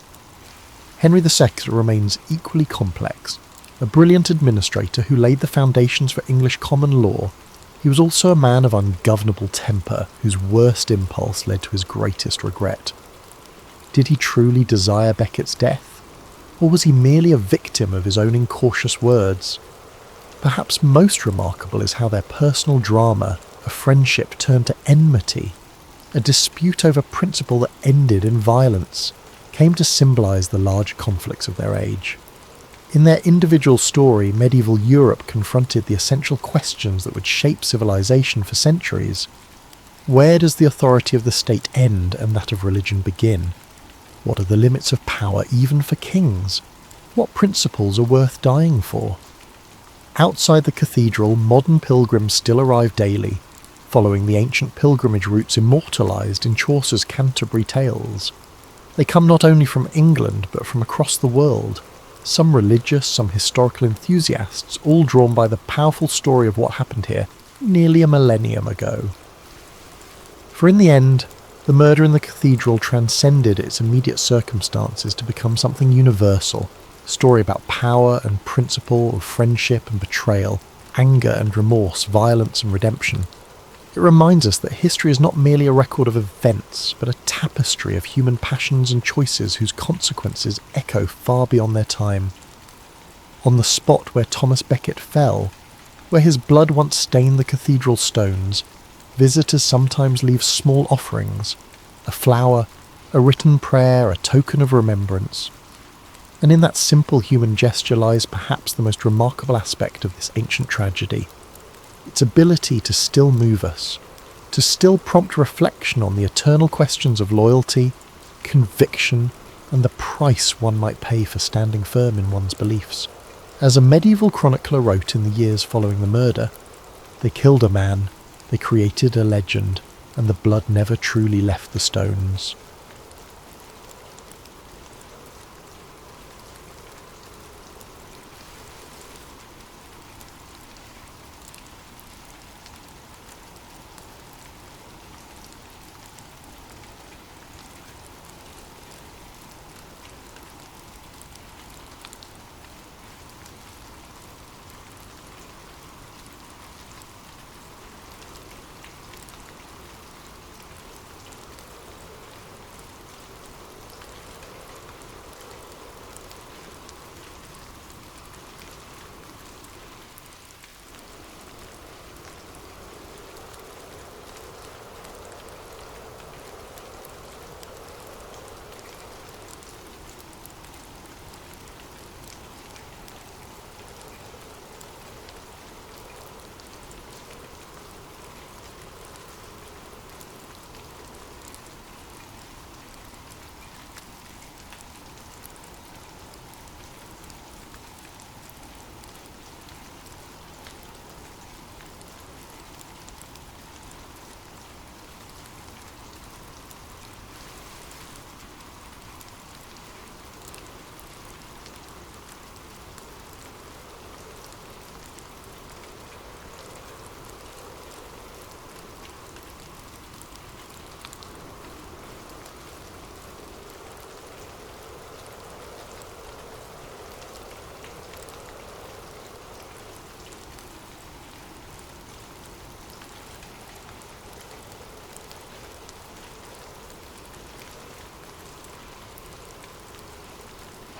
Henry II remains equally complex. A brilliant administrator who laid the foundations for English common law, he was also a man of ungovernable temper whose worst impulse led to his greatest regret. Did he truly desire Becket's death? Or was he merely a victim of his own incautious words? Perhaps most remarkable is how their personal drama, a friendship turned to enmity, a dispute over principle that ended in violence, came to symbolise the large conflicts of their age. In their individual story, medieval Europe confronted the essential questions that would shape civilization for centuries. Where does the authority of the state end and that of religion begin? What are the limits of power even for kings? What principles are worth dying for? Outside the cathedral, modern pilgrims still arrive daily, following the ancient pilgrimage routes immortalised in Chaucer's Canterbury Tales. They come not only from England, but from across the world, some religious, some historical enthusiasts, all drawn by the powerful story of what happened here nearly a millennium ago. For in the end, the murder in the cathedral transcended its immediate circumstances to become something universal, a story about power and principle, of friendship and betrayal, anger and remorse, violence and redemption. It reminds us that history is not merely a record of events, but a tapestry of human passions and choices whose consequences echo far beyond their time. On the spot where Thomas Becket fell, where his blood once stained the cathedral stones, visitors sometimes leave small offerings, a flower, a written prayer, a token of remembrance. And in that simple human gesture lies perhaps the most remarkable aspect of this ancient tragedy. Its ability to still move us, to still prompt reflection on the eternal questions of loyalty, conviction, and the price one might pay for standing firm in one's beliefs. As a medieval chronicler wrote in the years following the murder, they killed a man, they created a legend, and the blood never truly left the stones.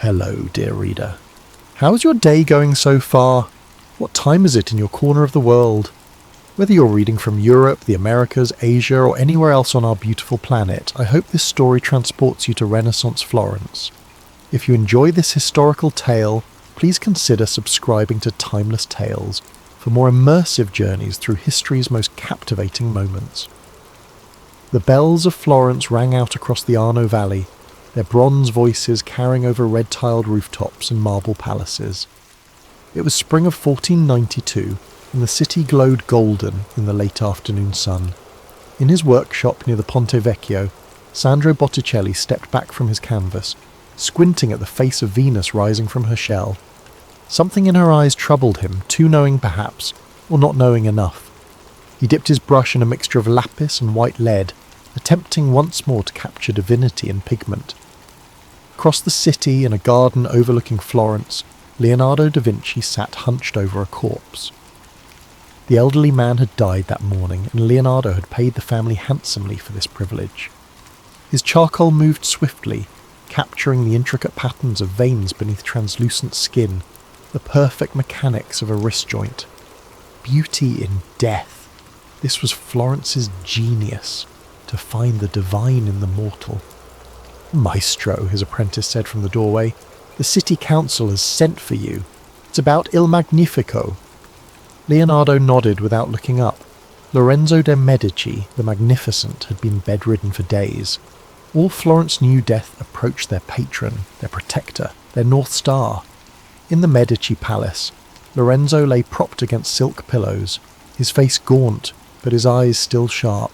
Hello, dear reader. How's your day going so far? What time is it in your corner of the world? Whether you're reading from Europe, the Americas, Asia, or anywhere else on our beautiful planet, I hope this story transports you to Renaissance Florence. If you enjoy this historical tale, please consider subscribing to Timeless Tales for more immersive journeys through history's most captivating moments. The bells of Florence rang out across the Arno Valley, their bronze voices carrying over red-tiled rooftops and marble palaces. It was spring of 1492, and the city glowed golden in the late afternoon sun. In his workshop near the Ponte Vecchio, Sandro Botticelli stepped back from his canvas, squinting at the face of Venus rising from her shell. Something in her eyes troubled him, too knowing perhaps, or not knowing enough. He dipped his brush in a mixture of lapis and white lead, attempting once more to capture divinity in pigment. Across the city, in a garden overlooking Florence, Leonardo da Vinci sat hunched over a corpse. The elderly man had died that morning, and Leonardo had paid the family handsomely for this privilege. His charcoal moved swiftly, capturing the intricate patterns of veins beneath translucent skin, the perfect mechanics of a wrist joint. Beauty in death. This was Florence's genius, to find the divine in the mortal. "Maestro," his apprentice said from the doorway, "the city council has sent for you. It's about Il Magnifico." Leonardo nodded without looking up. Lorenzo de' Medici, the Magnificent, had been bedridden for days. All Florence knew death approached their patron, their protector, their North Star. In the Medici palace, Lorenzo lay propped against silk pillows, his face gaunt, but his eyes still sharp.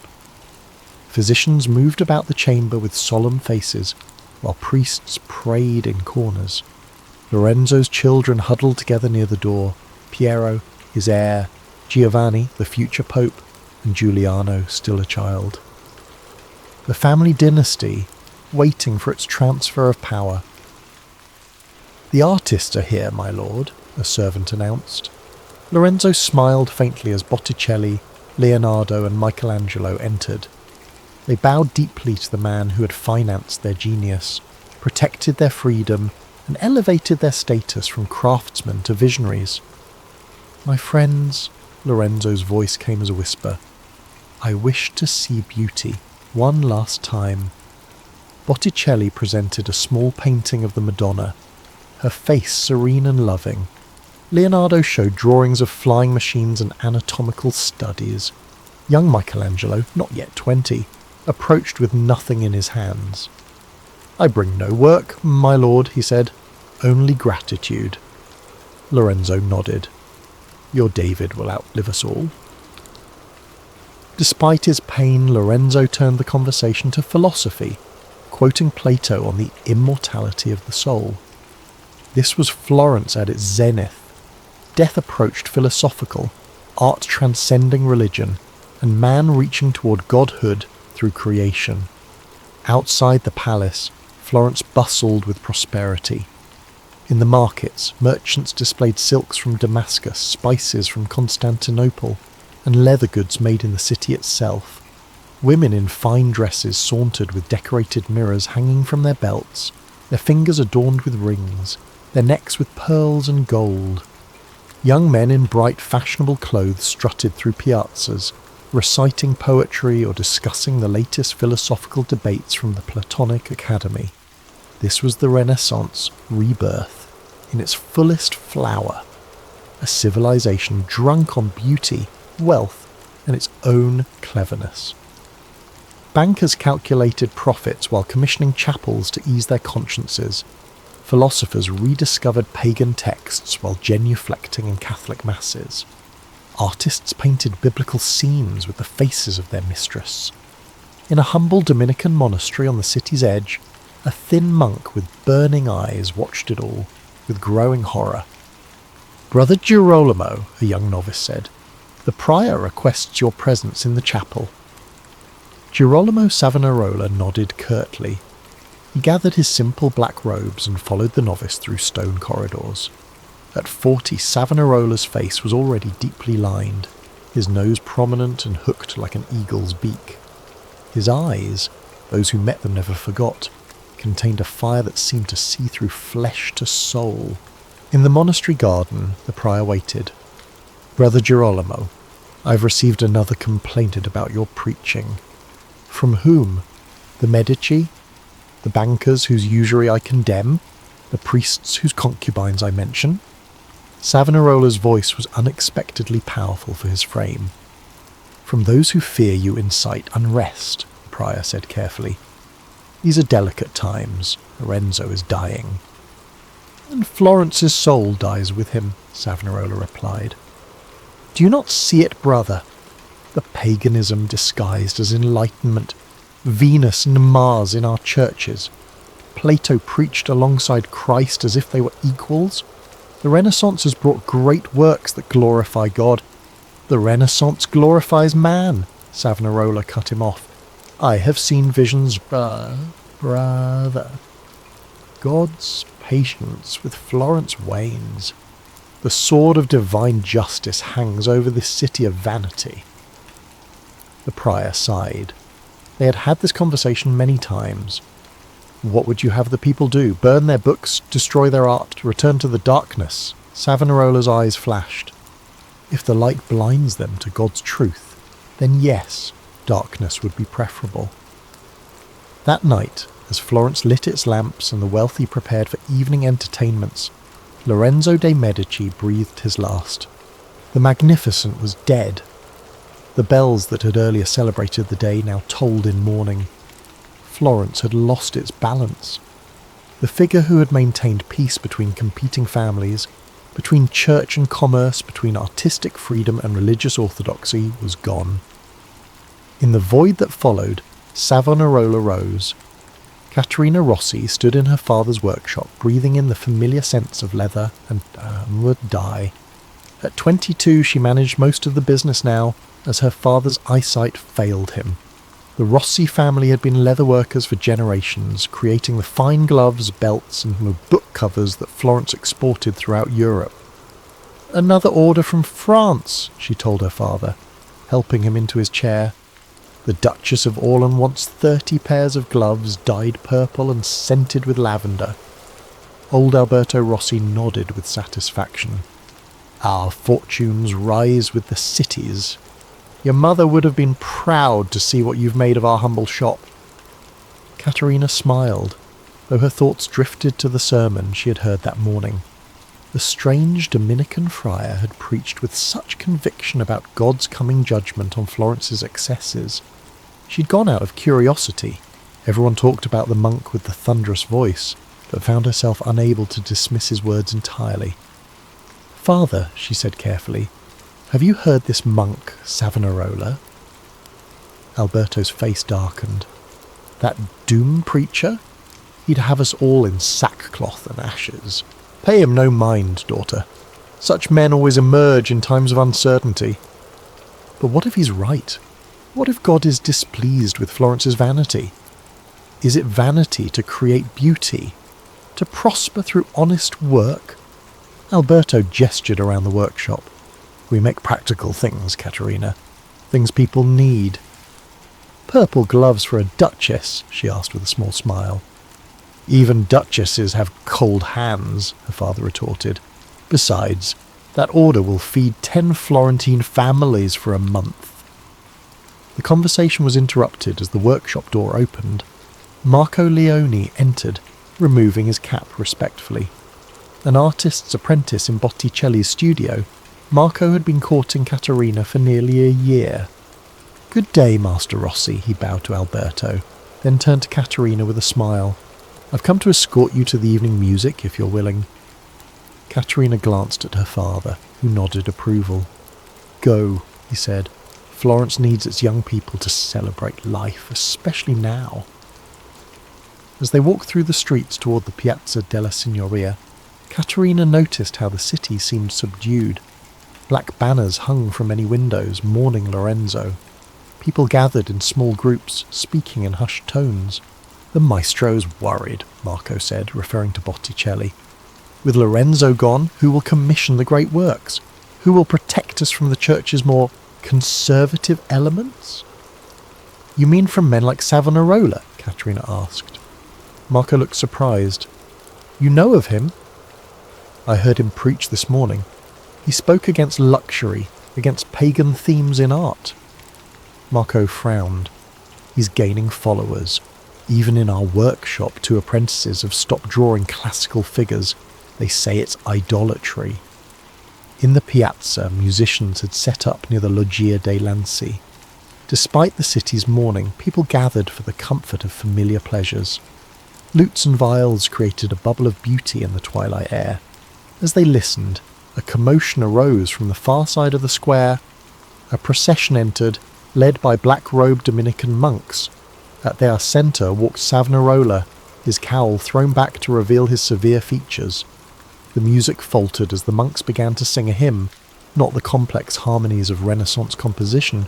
Physicians moved about the chamber with solemn faces, while priests prayed in corners. Lorenzo's children huddled together near the door, Piero, his heir, Giovanni, the future pope, and Giuliano, still a child. The family dynasty, waiting for its transfer of power. "The artists are here, my lord," a servant announced. Lorenzo smiled faintly as Botticelli, Leonardo and Michelangelo entered. They bowed deeply to the man who had financed their genius, protected their freedom, and elevated their status from craftsmen to visionaries. "My friends," Lorenzo's voice came as a whisper, "I wish to see beauty one last time." Botticelli presented a small painting of the Madonna, her face serene and loving. Leonardo showed drawings of flying machines and anatomical studies. Young Michelangelo, not yet 20, approached with nothing in his hands. "I bring no work, my lord," he said, "only gratitude." Lorenzo nodded. "Your David will outlive us all." Despite his pain, Lorenzo turned the conversation to philosophy, quoting Plato on the immortality of the soul. This was Florence at its zenith. Death approached philosophical, art transcending religion, and man reaching toward godhood through creation. Outside the palace, Florence bustled with prosperity. In the markets, merchants displayed silks from Damascus, spices from Constantinople, and leather goods made in the city itself. Women in fine dresses sauntered with decorated mirrors hanging from their belts, their fingers adorned with rings, their necks with pearls and gold. Young men in bright, fashionable clothes strutted through piazzas, reciting poetry or discussing the latest philosophical debates from the Platonic Academy. This was the Renaissance rebirth, in its fullest flower, a civilization drunk on beauty, wealth, and its own cleverness. Bankers calculated profits while commissioning chapels to ease their consciences. Philosophers rediscovered pagan texts while genuflecting in Catholic masses. Artists painted biblical scenes with the faces of their mistress. In a humble Dominican monastery on the city's edge, a thin monk with burning eyes watched it all, with growing horror. "Brother Girolamo," a young novice said, "the prior requests your presence in the chapel." Girolamo Savonarola nodded curtly. He gathered his simple black robes and followed the novice through stone corridors. At 40, Savonarola's face was already deeply lined, his nose prominent and hooked like an eagle's beak. His eyes, those who met them never forgot, contained a fire that seemed to see through flesh to soul. In the monastery garden, the prior waited. "Brother Girolamo, I've received another complaint about your preaching." "From whom? The Medici? The bankers whose usury I condemn? The priests whose concubines I mention?" Savonarola's voice was unexpectedly powerful for his frame. "From those who fear you incite unrest," the prior said carefully. "These are delicate times. Lorenzo is dying." "And Florence's soul dies with him," Savonarola replied. "Do you not see it, brother? The paganism disguised as enlightenment, Venus and Mars in our churches. Plato preached alongside Christ as if they were equals. The Renaissance has brought great works that glorify God. The Renaissance glorifies man," Savonarola cut him off. "I have seen visions, brother. God's patience with Florence wanes. The sword of divine justice hangs over this city of vanity." The prior sighed. They had had this conversation many times. What would you have the people do? Burn their books, destroy their art, return to the darkness? Savonarola's eyes flashed. If the light blinds them to God's truth, then yes, darkness would be preferable. That night, as Florence lit its lamps and the wealthy prepared for evening entertainments, Lorenzo de' Medici breathed his last. The Magnificent was dead. The bells that had earlier celebrated the day now tolled in mourning. Florence had lost its balance. The figure who had maintained peace between competing families, between church and commerce, between artistic freedom and religious orthodoxy, was gone. In the void that followed, Savonarola rose. Caterina Rossi stood in her father's workshop, breathing in the familiar scents of leather and dye. At 22, she managed most of the business now, as her father's eyesight failed him. The Rossi family had been leatherworkers for generations, creating the fine gloves, belts, and book covers that Florence exported throughout Europe. "Another order from France," she told her father, helping him into his chair. "The Duchess of Orleans wants 30 pairs of gloves dyed purple and scented with lavender." Old Alberto Rossi nodded with satisfaction. "Our fortunes rise with the cities. Your mother would have been proud to see what you've made of our humble shop." Caterina smiled, though her thoughts drifted to the sermon she had heard that morning. The strange Dominican friar had preached with such conviction about God's coming judgment on Florence's excesses. She'd gone out of curiosity. Everyone talked about the monk with the thunderous voice, but found herself unable to dismiss his words entirely. "Father," she said carefully, "have you heard this monk, Savonarola?" Alberto's face darkened. "That doom preacher? He'd have us all in sackcloth and ashes. Pay him no mind, daughter. Such men always emerge in times of uncertainty. But what if he's right? What if God is displeased with Florence's vanity? Is it vanity to create beauty? To prosper through honest work?" Alberto gestured around the workshop. "We make practical things, Caterina. Things people need." "Purple gloves for a duchess?" she asked with a small smile. "Even duchesses have cold hands," her father retorted. "Besides, that order will feed 10 Florentine families for a month." The conversation was interrupted as the workshop door opened. Marco Leone entered, removing his cap respectfully. An artist's apprentice in Botticelli's studio, Marco had been courting Caterina for nearly a year. "Good day, Master Rossi," he bowed to Alberto, then turned to Caterina with a smile. "I've come to escort you to the evening music, if you're willing." Caterina glanced at her father, who nodded approval. "Go," he said. "Florence needs its young people to celebrate life, especially now." As they walked through the streets toward the Piazza della Signoria, Caterina noticed how the city seemed subdued. Black banners hung from many windows, mourning Lorenzo. People gathered in small groups, speaking in hushed tones. "The maestro's worried," Marco said, referring to Botticelli. "With Lorenzo gone, who will commission the great works? Who will protect us from the church's more conservative elements?" "You mean from men like Savonarola?" Caterina asked. Marco looked surprised. "You know of him?" "I heard him preach this morning. He spoke against luxury, against pagan themes in art." Marco frowned. "He's gaining followers. Even in our workshop, 2 apprentices have stopped drawing classical figures. They say it's idolatry." In the piazza, musicians had set up near the Loggia dei Lanzi. Despite the city's mourning, people gathered for the comfort of familiar pleasures. Lutes and viols created a bubble of beauty in the twilight air. As they listened, a commotion arose from the far side of the square. A procession entered, led by black-robed Dominican monks. At their centre walked Savonarola, his cowl thrown back to reveal his severe features. The music faltered as the monks began to sing a hymn, not the complex harmonies of Renaissance composition,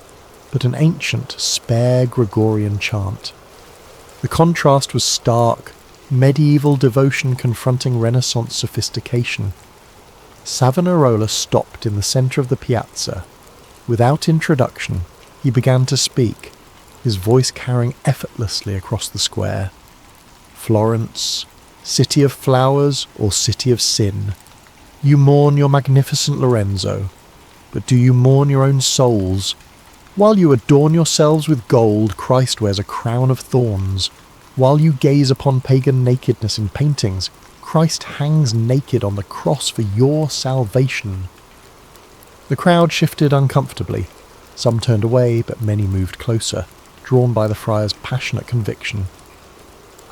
but an ancient, spare Gregorian chant. The contrast was stark, medieval devotion confronting Renaissance sophistication. Savonarola stopped in the centre of the piazza. Without introduction, he began to speak, his voice carrying effortlessly across the square. "Florence, city of flowers or city of sin, you mourn your magnificent Lorenzo, but do you mourn your own souls? While you adorn yourselves with gold, Christ wears a crown of thorns. While you gaze upon pagan nakedness in paintings, Christ hangs naked on the cross for your salvation." The crowd shifted uncomfortably. Some turned away, but many moved closer, drawn by the friar's passionate conviction.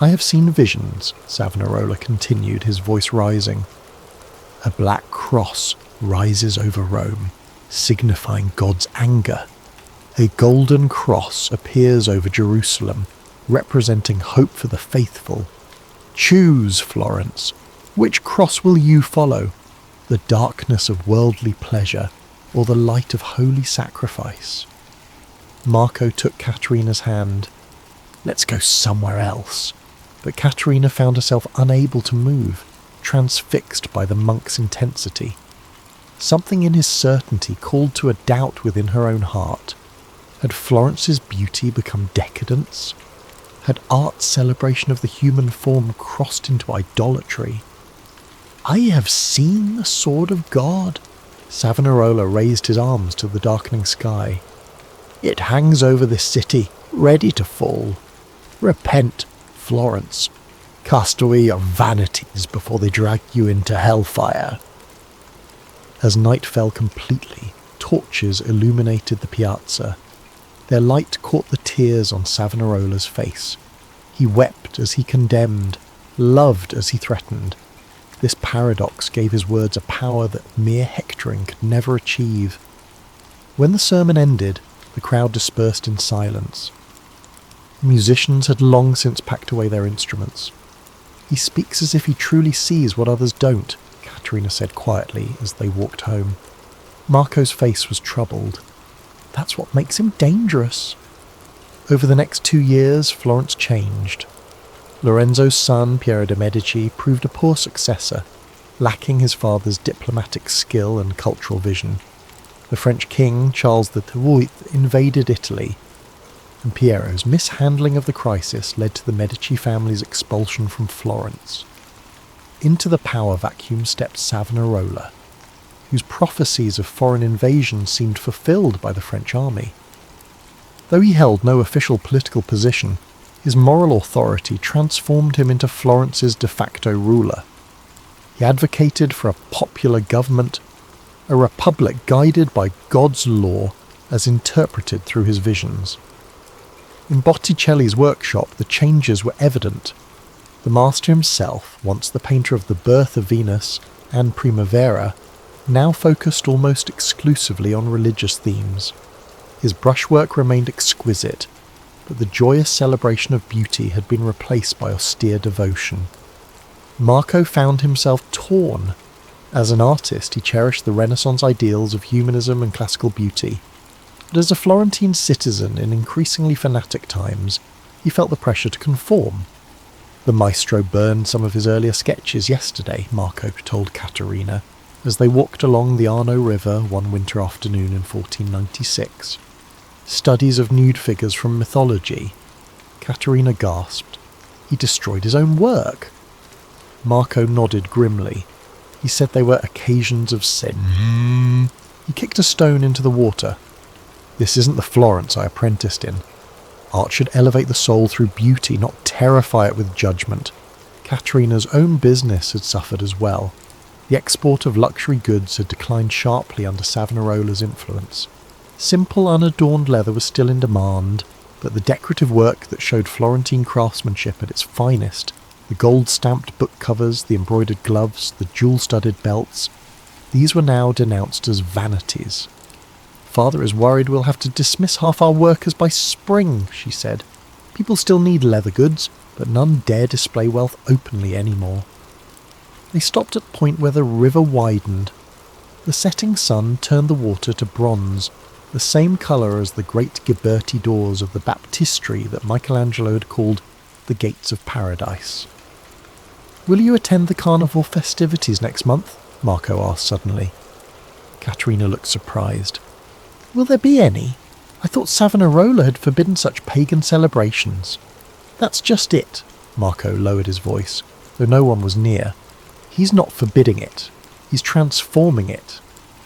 I have seen visions, Savonarola continued, his voice rising. A black cross rises over Rome, signifying God's anger. A golden cross appears over Jerusalem, representing hope for the faithful. Choose, Florence. Which cross will you follow? The darkness of worldly pleasure, or the light of holy sacrifice? Marco took Caterina's hand. Let's go somewhere else. But Caterina found herself unable to move, transfixed by the monk's intensity. Something in his certainty called to a doubt within her own heart. Had Florence's beauty become decadence? Had art's celebration of the human form crossed into idolatry? I have seen the sword of God. Savonarola raised his arms to the darkening sky. It hangs over this city, ready to fall. Repent, Florence. Cast away your vanities before they drag you into hellfire. As night fell completely, torches illuminated the piazza. Their light caught the tears on Savonarola's face. He wept as he condemned, loved as he threatened. This paradox gave his words a power that mere hectoring could never achieve. When the sermon ended, the crowd dispersed in silence. The musicians had long since packed away their instruments. He speaks as if he truly sees what others don't, Caterina said quietly as they walked home. Marco's face was troubled. That's what makes him dangerous. Over the next 2 years, Florence changed. Lorenzo's son, Piero de' Medici, proved a poor successor, lacking his father's diplomatic skill and cultural vision. The French king, Charles VIII, invaded Italy, and Piero's mishandling of the crisis led to the Medici family's expulsion from Florence. Into the power vacuum stepped Savonarola, whose prophecies of foreign invasion seemed fulfilled by the French army. Though he held no official political position, his moral authority transformed him into Florence's de facto ruler. He advocated for a popular government, a republic guided by God's law as interpreted through his visions. In Botticelli's workshop, the changes were evident. The master himself, once the painter of the Birth of Venus and Primavera, now focused almost exclusively on religious themes. His brushwork remained exquisite, but the joyous celebration of beauty had been replaced by austere devotion. Marco found himself torn. As an artist, he cherished the Renaissance ideals of humanism and classical beauty, but as a Florentine citizen in increasingly fanatic times, he felt the pressure to conform. The maestro burned some of his earlier sketches yesterday, Marco told Caterina, as they walked along the Arno River one winter afternoon in 1496. Studies of nude figures from mythology. Caterina gasped. He destroyed his own work. Marco nodded grimly. He said they were occasions of sin. He kicked a stone into the water. This isn't the Florence I apprenticed in. Art should elevate the soul through beauty, not terrify it with judgment. Caterina's own business had suffered as well. The export of luxury goods had declined sharply under Savonarola's influence. Simple, unadorned leather was still in demand, but the decorative work that showed Florentine craftsmanship at its finest, the gold-stamped book covers, the embroidered gloves, the jewel-studded belts, these were now denounced as vanities. Father is worried we'll have to dismiss half our workers by spring, she said. People still need leather goods, but none dare display wealth openly anymore. They stopped at the point where the river widened. The setting sun turned the water to bronze, the same colour as the great Ghiberti doors of the baptistery that Michelangelo had called the Gates of Paradise. Will you attend the carnival festivities next month? Marco asked suddenly. Caterina looked surprised. Will there be any? I thought Savonarola had forbidden such pagan celebrations. That's just it. Marco lowered his voice, though no one was near. He's not forbidding it. He's transforming it.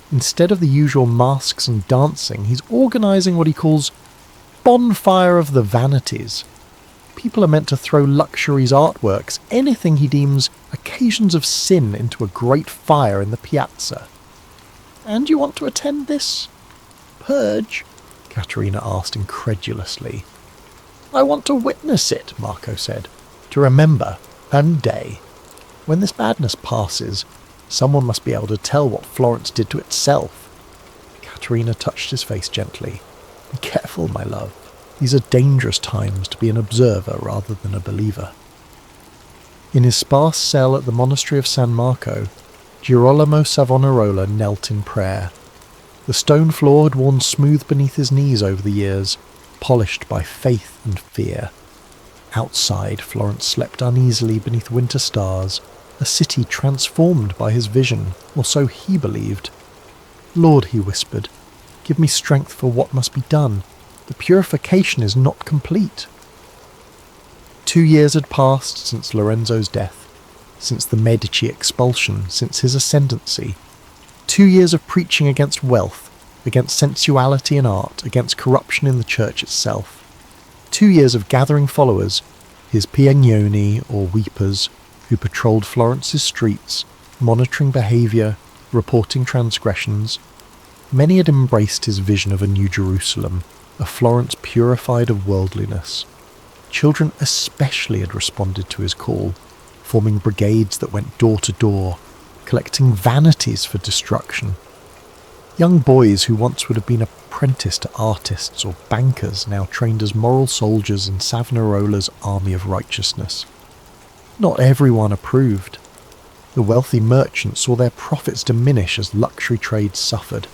Instead of the usual masks and dancing, he's organising what he calls bonfire of the vanities. People are meant to throw luxuries, artworks, anything he deems occasions of sin into a great fire in the piazza. And you want to attend this purge? Caterina asked incredulously. I want to witness it, Marco said. To remember, one day, when this madness passes, someone must be able to tell what Florence did to itself. Caterina touched his face gently. Be careful, my love. These are dangerous times to be an observer rather than a believer. In his sparse cell at the monastery of San Marco, Girolamo Savonarola knelt in prayer. The stone floor had worn smooth beneath his knees over the years, polished by faith and fear. Outside, Florence slept uneasily beneath winter stars, a city transformed by his vision, or so he believed. Lord, he whispered, give me strength for what must be done. The purification is not complete. 2 years had passed since Lorenzo's death, since the Medici expulsion, since his ascendancy. 2 years of preaching against wealth, against sensuality and art, against corruption in the church itself. 2 years of gathering followers, his piagnoni or weepers, who patrolled Florence's streets, monitoring behaviour, reporting transgressions. Many had embraced his vision of a New Jerusalem, a Florence purified of worldliness. Children especially had responded to his call, forming brigades that went door to door, collecting vanities for destruction. Young boys who once would have been apprenticed to artists or bankers now trained as moral soldiers in Savonarola's army of righteousness. Not everyone approved. The wealthy merchants saw their profits diminish as luxury trades suffered.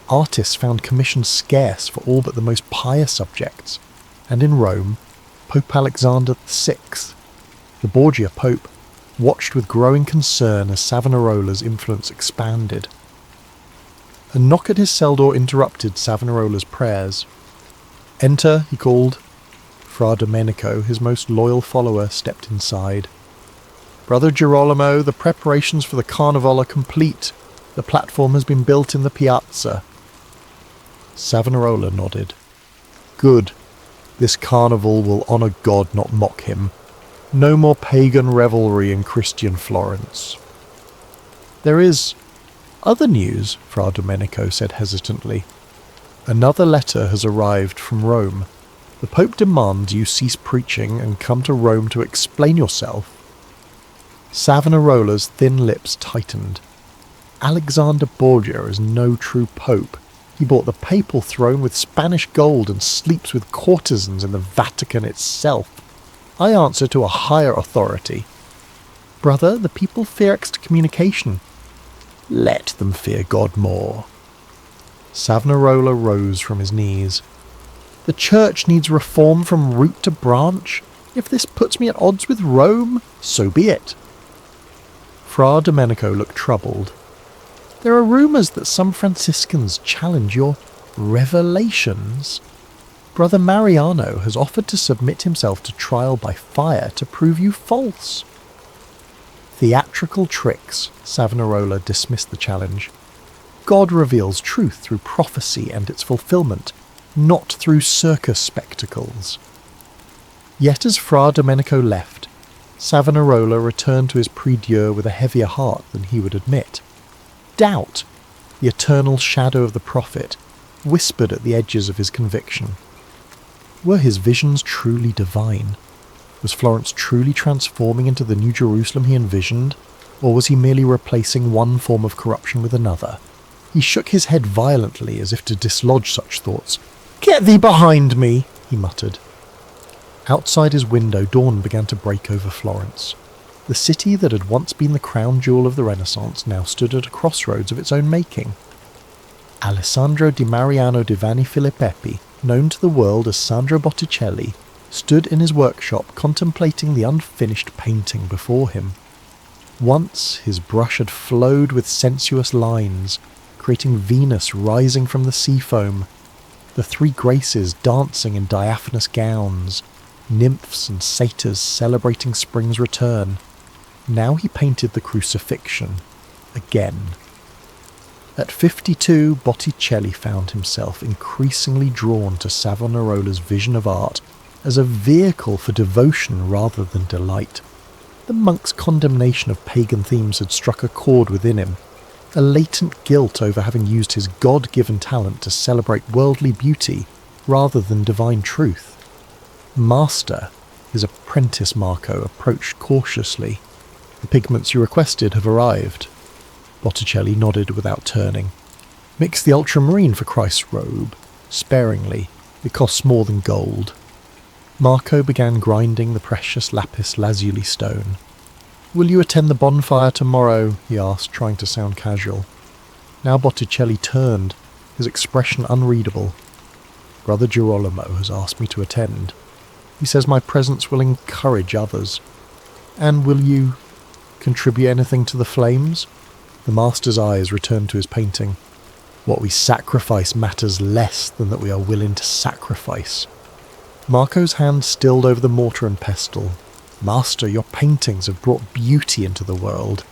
Artists found commissions scarce for all but the most pious subjects, and in Rome, Pope Alexander VI, the Borgia Pope, watched with growing concern as Savonarola's influence expanded. A knock at his cell door interrupted Savonarola's prayers. "Enter," he called. Fra Domenico, his most loyal follower, stepped inside. "Brother Girolamo, the preparations for the carnival are complete. The platform has been built in the piazza." Savonarola nodded. "Good. This carnival will honour God, not mock him. No more pagan revelry in Christian Florence." "There is other news," Fra Domenico said hesitantly. "Another letter has arrived from Rome. The Pope demands you cease preaching and come to Rome to explain yourself." Savonarola's thin lips tightened. Alexander Borgia is no true pope. He bought the papal throne with Spanish gold and sleeps with courtesans in the Vatican itself. I answer to a higher authority. "Brother, the people fear excommunication." "Let them fear God more." Savonarola rose from his knees. "The church needs reform from root to branch. If this puts me at odds with Rome, so be it." Fra Domenico looked troubled. "There are rumours that some Franciscans challenge your revelations. Brother Mariano has offered to submit himself to trial by fire to prove you false." "Theatrical tricks," Savonarola dismissed the challenge. "God reveals truth through prophecy and its fulfilment, not through circus spectacles." Yet as Fra Domenico left, Savonarola returned to his prie-dieu with a heavier heart than he would admit. Doubt, the eternal shadow of the prophet, whispered at the edges of his conviction. Were his visions truly divine? Was Florence truly transforming into the New Jerusalem he envisioned, or was he merely replacing one form of corruption with another? He shook his head violently as if to dislodge such thoughts. "Get thee behind me!" he muttered. Outside his window, dawn began to break over Florence. The city that had once been the crown jewel of the Renaissance now stood at a crossroads of its own making. Alessandro di Mariano di Vanni Filippetti, known to the world as Sandro Botticelli, stood in his workshop contemplating the unfinished painting before him. Once his brush had flowed with sensuous lines, creating Venus rising from the sea foam, the three Graces dancing in diaphanous gowns, nymphs and satyrs celebrating spring's return. Now he painted the crucifixion, again. At 52, Botticelli found himself increasingly drawn to Savonarola's vision of art as a vehicle for devotion rather than delight. The monk's condemnation of pagan themes had struck a chord within him, a latent guilt over having used his God-given talent to celebrate worldly beauty rather than divine truth. Master, His apprentice Marco approached cautiously. "The pigments you requested have arrived." Botticelli nodded without turning. "Mix the ultramarine for Christ's robe, sparingly. It costs more than gold." Marco began grinding the precious lapis lazuli stone. "Will you attend the bonfire tomorrow?" he asked, trying to sound casual. Now Botticelli turned, his expression unreadable. "Brother Girolamo has asked me to attend. He says my presence will encourage others." "And will you contribute anything to the flames?" The master's eyes returned to his painting. "What we sacrifice matters less than that we are willing to sacrifice." Marco's hand stilled over the mortar and pestle. "Master, your paintings have brought beauty into the world.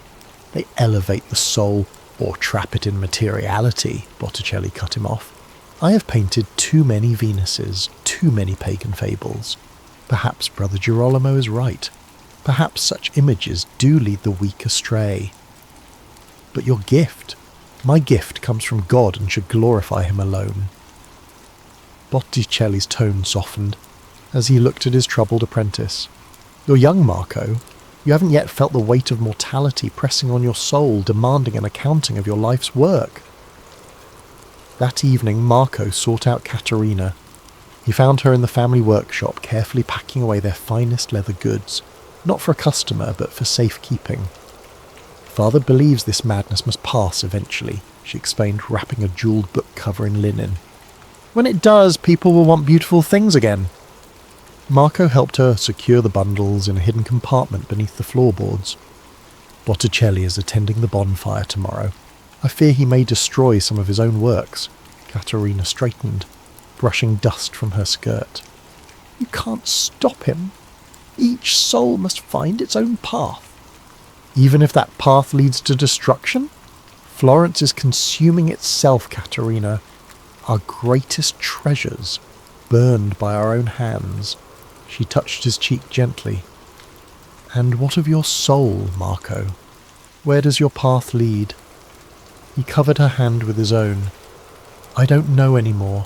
They elevate the soul, or trap it in materiality," Botticelli cut him off. "I have painted too many Venuses, too many pagan fables. Perhaps Brother Girolamo is right. Perhaps such images do lead the weak astray. But your gift, my gift, comes from God and should glorify him alone." Botticelli's tone softened as he looked at his troubled apprentice. "You're young, Marco. You haven't yet felt the weight of mortality pressing on your soul, demanding an accounting of your life's work." That evening, Marco sought out Caterina. He found her in the family workshop, carefully packing away their finest leather goods, not for a customer, but for safekeeping. "Father believes this madness must pass eventually," she explained, wrapping a jewelled book cover in linen. "When it does, people will want beautiful things again." Marco helped her secure the bundles in a hidden compartment beneath the floorboards. "Botticelli is attending the bonfire tomorrow. I fear he may destroy some of his own works." Caterina straightened, brushing dust from her skirt. "You can't stop him. Each soul must find its own path." "Even if that path leads to destruction? Florence is consuming itself, Caterina. Our greatest treasures, burned by our own hands." She touched his cheek gently. "And what of your soul, Marco? Where does your path lead?" He covered her hand with his own. "I don't know anymore.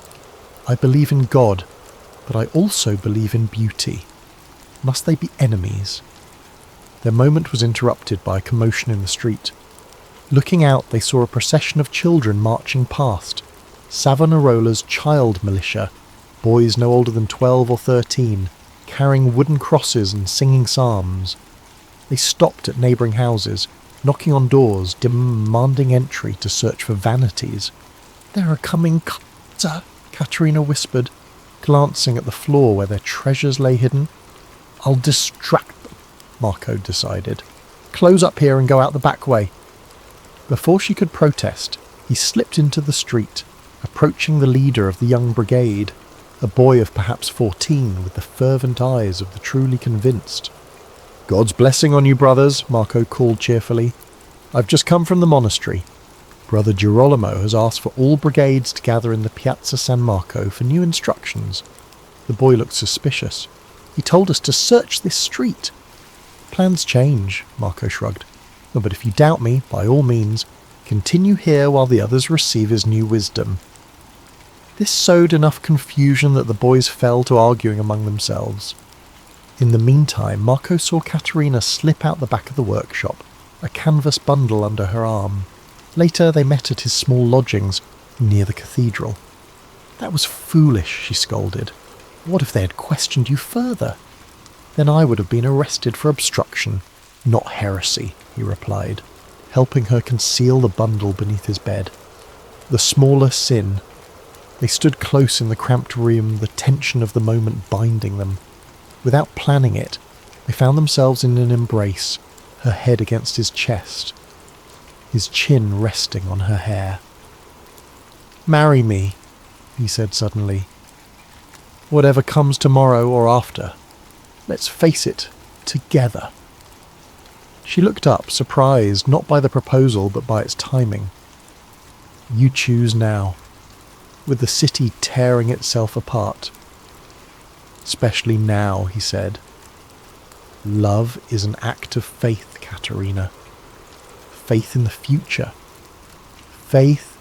I believe in God, but I also believe in beauty. Must they be enemies?" Their moment was interrupted by a commotion in the street. Looking out, they saw a procession of children marching past. Savonarola's child militia, boys no older than 12 or 13, carrying wooden crosses and singing psalms. They stopped at neighbouring houses, knocking on doors, demanding entry to search for vanities. "There are coming, sir," Caterina whispered, glancing at the floor where their treasures lay hidden. "I'll distract them," Marco decided. "Close up here and go out the back way." Before she could protest, he slipped into the street, approaching the leader of the young brigade, a boy of perhaps 14 with the fervent eyes of the truly convinced. "God's blessing on you, brothers," Marco called cheerfully. "I've just come from the monastery. Brother Girolamo has asked for all brigades to gather in the Piazza San Marco for new instructions." The boy looked suspicious. "He told us to search this street." "Plans change," Marco shrugged. "No, but if you doubt me, by all means, continue here while the others receive his new wisdom." This sowed enough confusion that the boys fell to arguing among themselves. In the meantime, Marco saw Caterina slip out the back of the workshop, a canvas bundle under her arm. Later they met at his small lodgings near the cathedral. "That was foolish," she scolded. "What if they had questioned you further?" "Then I would have been arrested for obstruction, not heresy," he replied, helping her conceal the bundle beneath his bed. The smaller sin. They stood close in the cramped room, the tension of the moment binding them. Without planning it, they found themselves in an embrace, her head against his chest, his chin resting on her hair. "Marry me," he said suddenly. "Whatever comes tomorrow or after, let's face it, together." She looked up, surprised not by the proposal but by its timing. "You choose now, with the city tearing itself apart." "Especially now," he said. "Love is an act of faith, Caterina. Faith in the future. Faith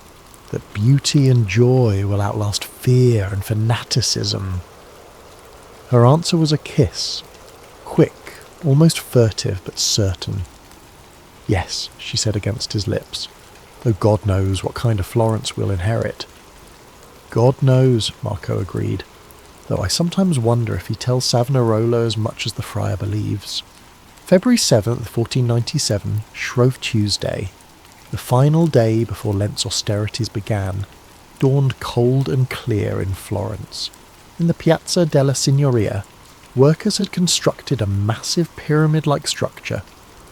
that beauty and joy will outlast fear and fanaticism." Her answer was a kiss, almost furtive but certain. "Yes," she said against his lips, "though God knows what kind of Florence we'll inherit." "God knows," Marco agreed, though I sometimes wonder if he tells Savonarola as much as the friar believes. February 7th, 1497, Shrove Tuesday, the final day before Lent's austerities began, dawned cold and clear in Florence. In the Piazza della Signoria, workers had constructed a massive pyramid-like structure,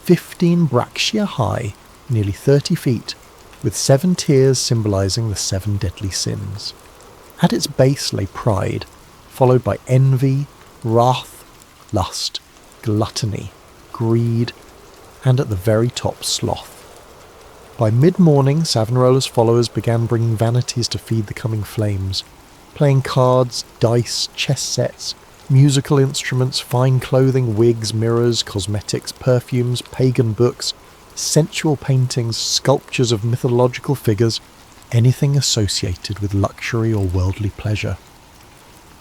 15 braccia high, nearly 30 feet, with 7 tiers symbolising the 7 deadly sins. At its base lay pride, followed by envy, wrath, lust, gluttony, greed, and at the very top, sloth. By mid-morning, Savonarola's followers began bringing vanities to feed the coming flames, playing cards, dice, chess sets, musical instruments, fine clothing, wigs, mirrors, cosmetics, perfumes, pagan books, sensual paintings, sculptures of mythological figures, anything associated with luxury or worldly pleasure.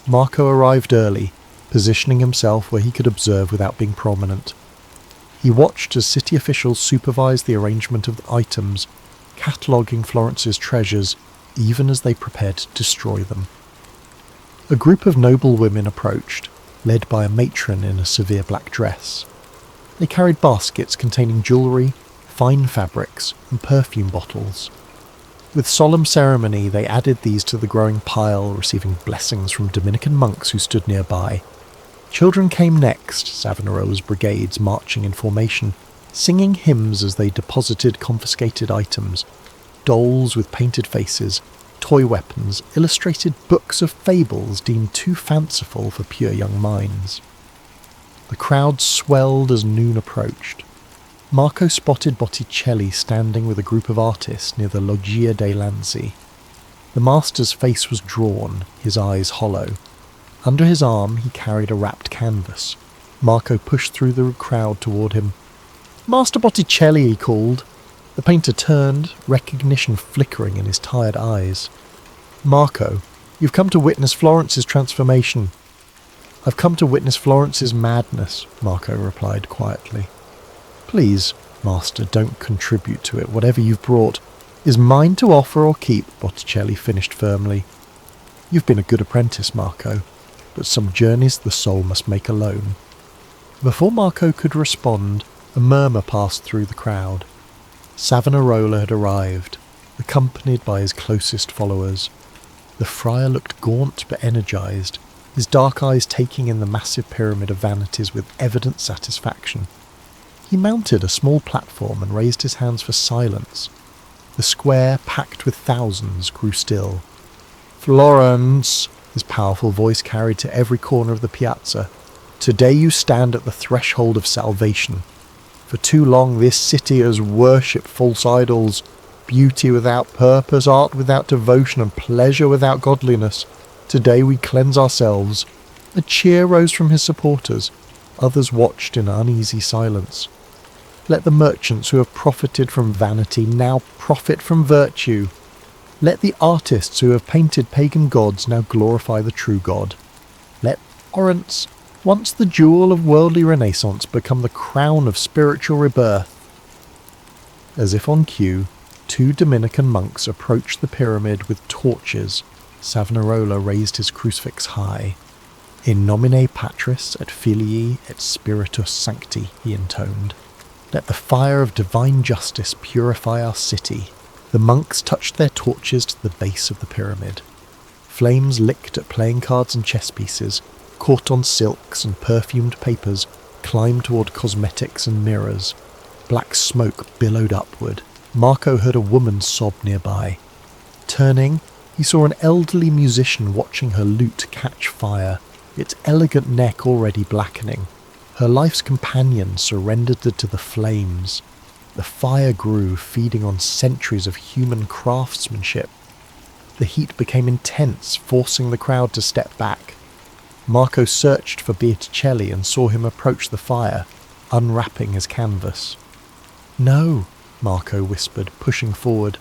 Marco arrived early, positioning himself where he could observe without being prominent. He watched as city officials supervised the arrangement of the items, cataloguing Florence's treasures even as they prepared to destroy them. A group of noble women approached, led by a matron in a severe black dress. They carried baskets containing jewellery, fine fabrics, and perfume bottles. With solemn ceremony, they added these to the growing pile, receiving blessings from Dominican monks who stood nearby. Children came next, Savonarola's brigades marching in formation, singing hymns as they deposited confiscated items, dolls with painted faces, toy weapons, illustrated books of fables deemed too fanciful for pure young minds. The crowd swelled as noon approached. Marco spotted Botticelli standing with a group of artists near the Loggia dei Lanzi. The master's face was drawn, his eyes hollow. Under his arm he carried a wrapped canvas. Marco pushed through the crowd toward him. "Master Botticelli," he called. The painter turned, recognition flickering in his tired eyes. "Marco, you've come to witness Florence's transformation." "I've come to witness Florence's madness," Marco replied quietly. "Please, master, don't contribute to it. Whatever you've brought is mine to offer or keep," Botticelli finished firmly. "You've been a good apprentice, Marco, but some journeys the soul must make alone." Before Marco could respond, a murmur passed through the crowd. Savonarola had arrived, accompanied by his closest followers. The friar looked gaunt but energised, his dark eyes taking in the massive pyramid of vanities with evident satisfaction. He mounted a small platform and raised his hands for silence. The square, packed with thousands, grew still. "Florence," his powerful voice carried to every corner of the piazza, "today you stand at the threshold of salvation. For too long this city has worshipped false idols, beauty without purpose, art without devotion, and pleasure without godliness. Today we cleanse ourselves." A cheer rose from his supporters. Others watched in uneasy silence. Let the merchants who have profited from vanity now profit from virtue. Let the artists who have painted pagan gods now glorify the true God. Let Florence, once the jewel of worldly renaissance, become the crown of spiritual rebirth. As if on cue, 2 Dominican monks approached the pyramid with torches. Savonarola raised his crucifix high. "In nomine Patris et Filii et Spiritus Sancti," he intoned. "Let the fire of divine justice purify our city." The monks touched their torches to the base of the pyramid. Flames licked at playing cards and chess pieces, caught on silks and perfumed papers, climbed toward cosmetics and mirrors. Black smoke billowed upward. Marco heard a woman sob nearby. Turning, he saw an elderly musician watching her lute catch fire, its elegant neck already blackening. Her life's companion surrendered to the flames. The fire grew, feeding on centuries of human craftsmanship. The heat became intense, forcing the crowd to step back. Marco searched for Botticelli and saw him approach the fire, unwrapping his canvas. "No," Marco whispered, pushing forward,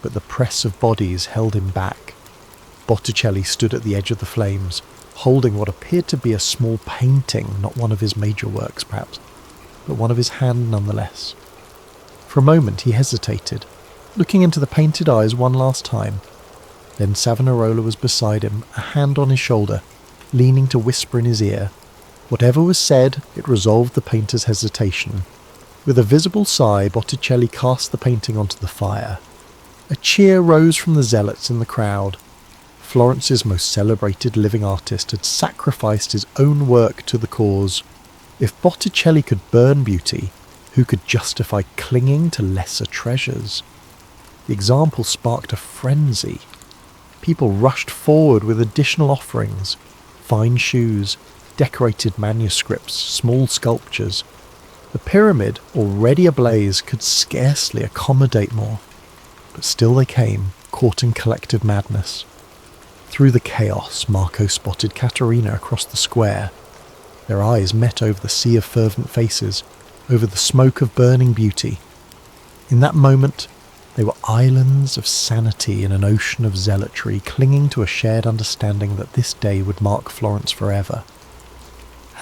but the press of bodies held him back. Botticelli stood at the edge of the flames, holding what appeared to be a small painting, not one of his major works perhaps, but one of his hand nonetheless. For a moment he hesitated, looking into the painted eyes one last time. Then Savonarola was beside him, a hand on his shoulder, leaning to whisper in his ear. Whatever was said, it resolved the painter's hesitation. With a visible sigh, Botticelli cast the painting onto the fire. A cheer rose from the zealots in the crowd. Florence's most celebrated living artist had sacrificed his own work to the cause. If Botticelli could burn beauty, who could justify clinging to lesser treasures? The example sparked a frenzy. People rushed forward with additional offerings: fine shoes, decorated manuscripts, small sculptures. The pyramid, already ablaze, could scarcely accommodate more. But still they came, caught in collective madness. Through the chaos, Marco spotted Caterina across the square. Their eyes met over the sea of fervent faces, over the smoke of burning beauty. In that moment, they were islands of sanity in an ocean of zealotry, clinging to a shared understanding that this day would mark Florence forever.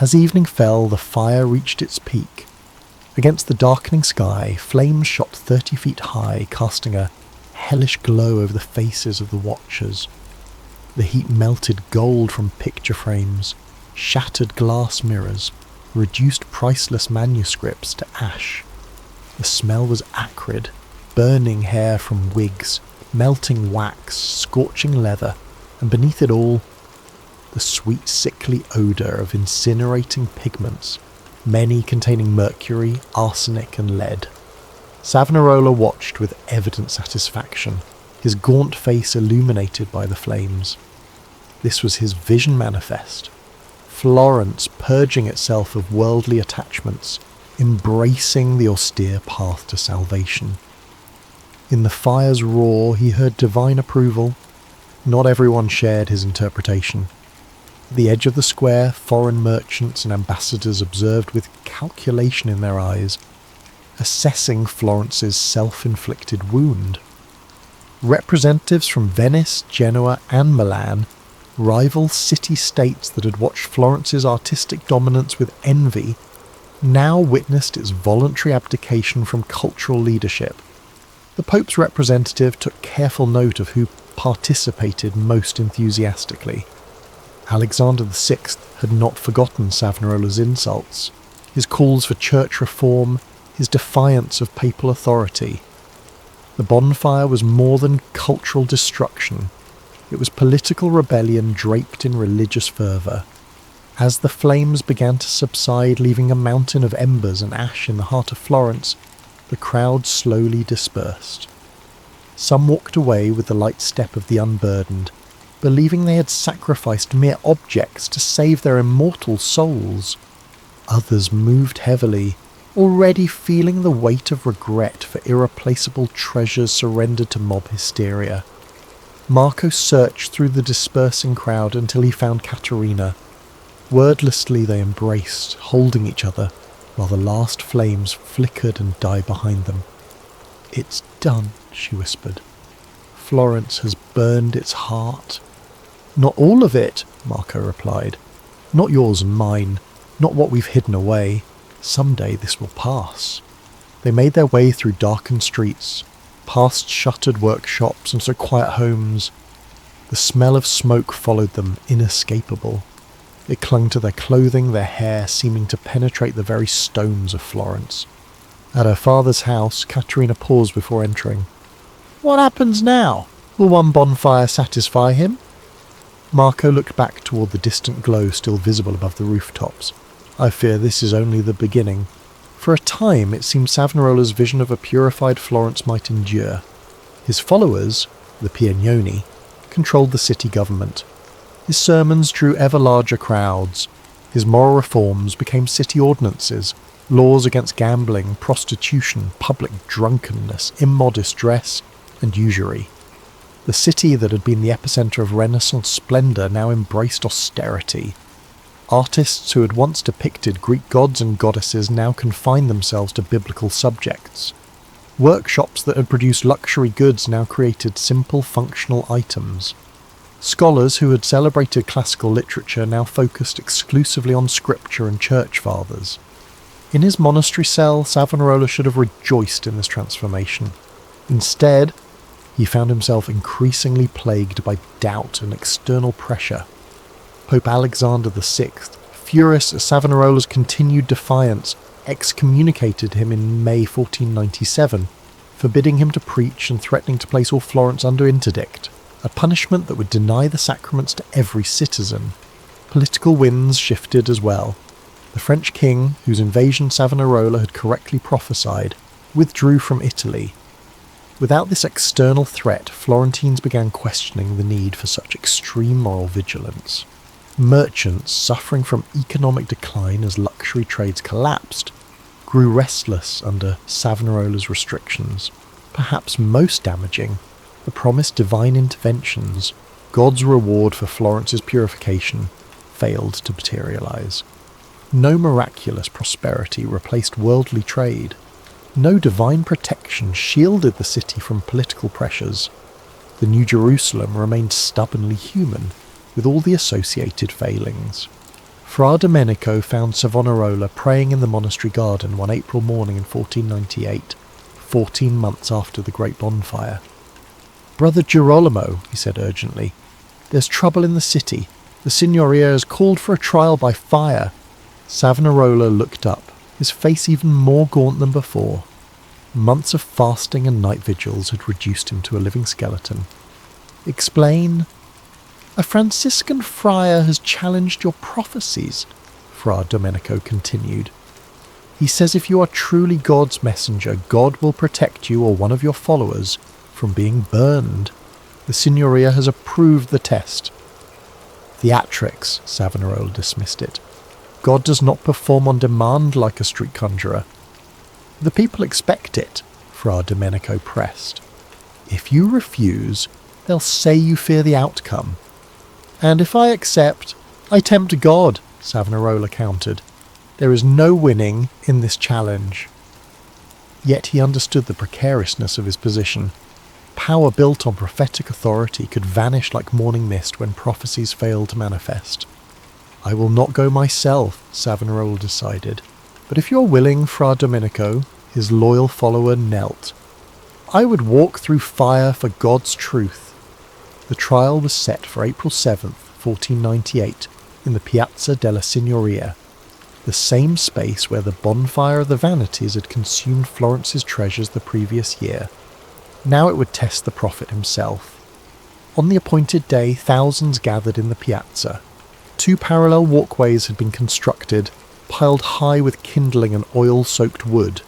As evening fell, the fire reached its peak. Against the darkening sky, flames shot 30 feet high, casting a hellish glow over the faces of the watchers. The heat melted gold from picture frames, shattered glass mirrors, reduced priceless manuscripts to ash. The smell was acrid, burning hair from wigs, melting wax, scorching leather, and beneath it all, the sweet sickly odour of incinerating pigments, many containing mercury, arsenic and lead. Savonarola watched with evident satisfaction, his gaunt face illuminated by the flames. This was his vision manifest. Florence purging itself of worldly attachments, embracing the austere path to salvation. In the fire's roar he heard divine approval. Not everyone shared his interpretation. At the edge of the square, foreign merchants and ambassadors observed with calculation in their eyes, assessing Florence's self-inflicted wound. Representatives from Venice, Genoa and Milan, rival city-states that had watched Florence's artistic dominance with envy, now witnessed its voluntary abdication from cultural leadership. The Pope's representative took careful note of who participated most enthusiastically. Alexander VI had not forgotten Savonarola's insults, his calls for church reform, his defiance of papal authority. The bonfire was more than cultural destruction. It was political rebellion draped in religious fervour. As the flames began to subside, leaving a mountain of embers and ash in the heart of Florence, the crowd slowly dispersed. Some walked away with the light step of the unburdened, believing they had sacrificed mere objects to save their immortal souls. Others moved heavily, already feeling the weight of regret for irreplaceable treasures surrendered to mob hysteria. Marco searched through the dispersing crowd until he found Caterina. Wordlessly they embraced, holding each other, while the last flames flickered and died behind them. "It's done," she whispered. "Florence has burned its heart." "Not all of it," Marco replied. "Not yours and mine, not what we've hidden away. Someday this will pass." They made their way through darkened streets, past shuttered workshops and so quiet homes. The smell of smoke followed them, inescapable. It clung to their clothing, their hair, seeming to penetrate the very stones of Florence. At her father's house, Caterina paused before entering. "What happens now? Will one bonfire satisfy him?" Marco looked back toward the distant glow still visible above the rooftops. "I fear this is only the beginning." For a time it seemed Savonarola's vision of a purified Florence might endure. His followers, the Piagnoni, controlled the city government. His sermons drew ever larger crowds. His moral reforms became city ordinances, laws against gambling, prostitution, public drunkenness, immodest dress, and usury. The city that had been the epicenter of Renaissance splendor now embraced austerity. Artists who had once depicted Greek gods and goddesses now confined themselves to biblical subjects. Workshops that had produced luxury goods now created simple functional items. Scholars who had celebrated classical literature now focused exclusively on scripture and church fathers. In his monastery cell, Savonarola should have rejoiced in this transformation. Instead, he found himself increasingly plagued by doubt and external pressure. Pope Alexander VI, furious at Savonarola's continued defiance, excommunicated him in May 1497, forbidding him to preach and threatening to place all Florence under interdict, a punishment that would deny the sacraments to every citizen. Political winds shifted as well. The French king, whose invasion Savonarola had correctly prophesied, withdrew from Italy. Without this external threat, Florentines began questioning the need for such extreme moral vigilance. Merchants, suffering from economic decline as luxury trades collapsed, grew restless under Savonarola's restrictions. Perhaps most damaging, the promised divine interventions, God's reward for Florence's purification, failed to materialize. No miraculous prosperity replaced worldly trade. No divine protection shielded the city from political pressures. The New Jerusalem remained stubbornly human, with all the associated failings. Fra Domenico found Savonarola praying in the monastery garden one April morning in 1498, 14 months after the Great Bonfire. "Brother Girolamo," he said urgently, "there's trouble in the city. The Signoria has called for a trial by fire." Savonarola looked up, his face even more gaunt than before. Months of fasting and night vigils had reduced him to a living skeleton. "Explain." "A Franciscan friar has challenged your prophecies," Fra Domenico continued. "He says if you are truly God's messenger, God will protect you or one of your followers from being burned. The Signoria has approved the test." "Theatrics," Savonarola dismissed it. "God does not perform on demand like a street conjurer." "The people expect it," Fra Domenico pressed. "If you refuse, they'll say you fear the outcome." "And if I accept, I tempt God," Savonarola countered. "There is no winning in this challenge." Yet he understood the precariousness of his position. Power built on prophetic authority could vanish like morning mist when prophecies failed to manifest. "I will not go myself," Savonarola decided. "But if you're willing, Fra Domenico," his loyal follower knelt. "I would walk through fire for God's truth." The trial was set for April 7th, 1498, in the Piazza della Signoria, the same space where the bonfire of the Vanities had consumed Florence's treasures the previous year. Now it would test the prophet himself. On the appointed day, thousands gathered in the piazza. 2 parallel walkways had been constructed, piled high with kindling and oil-soaked wood.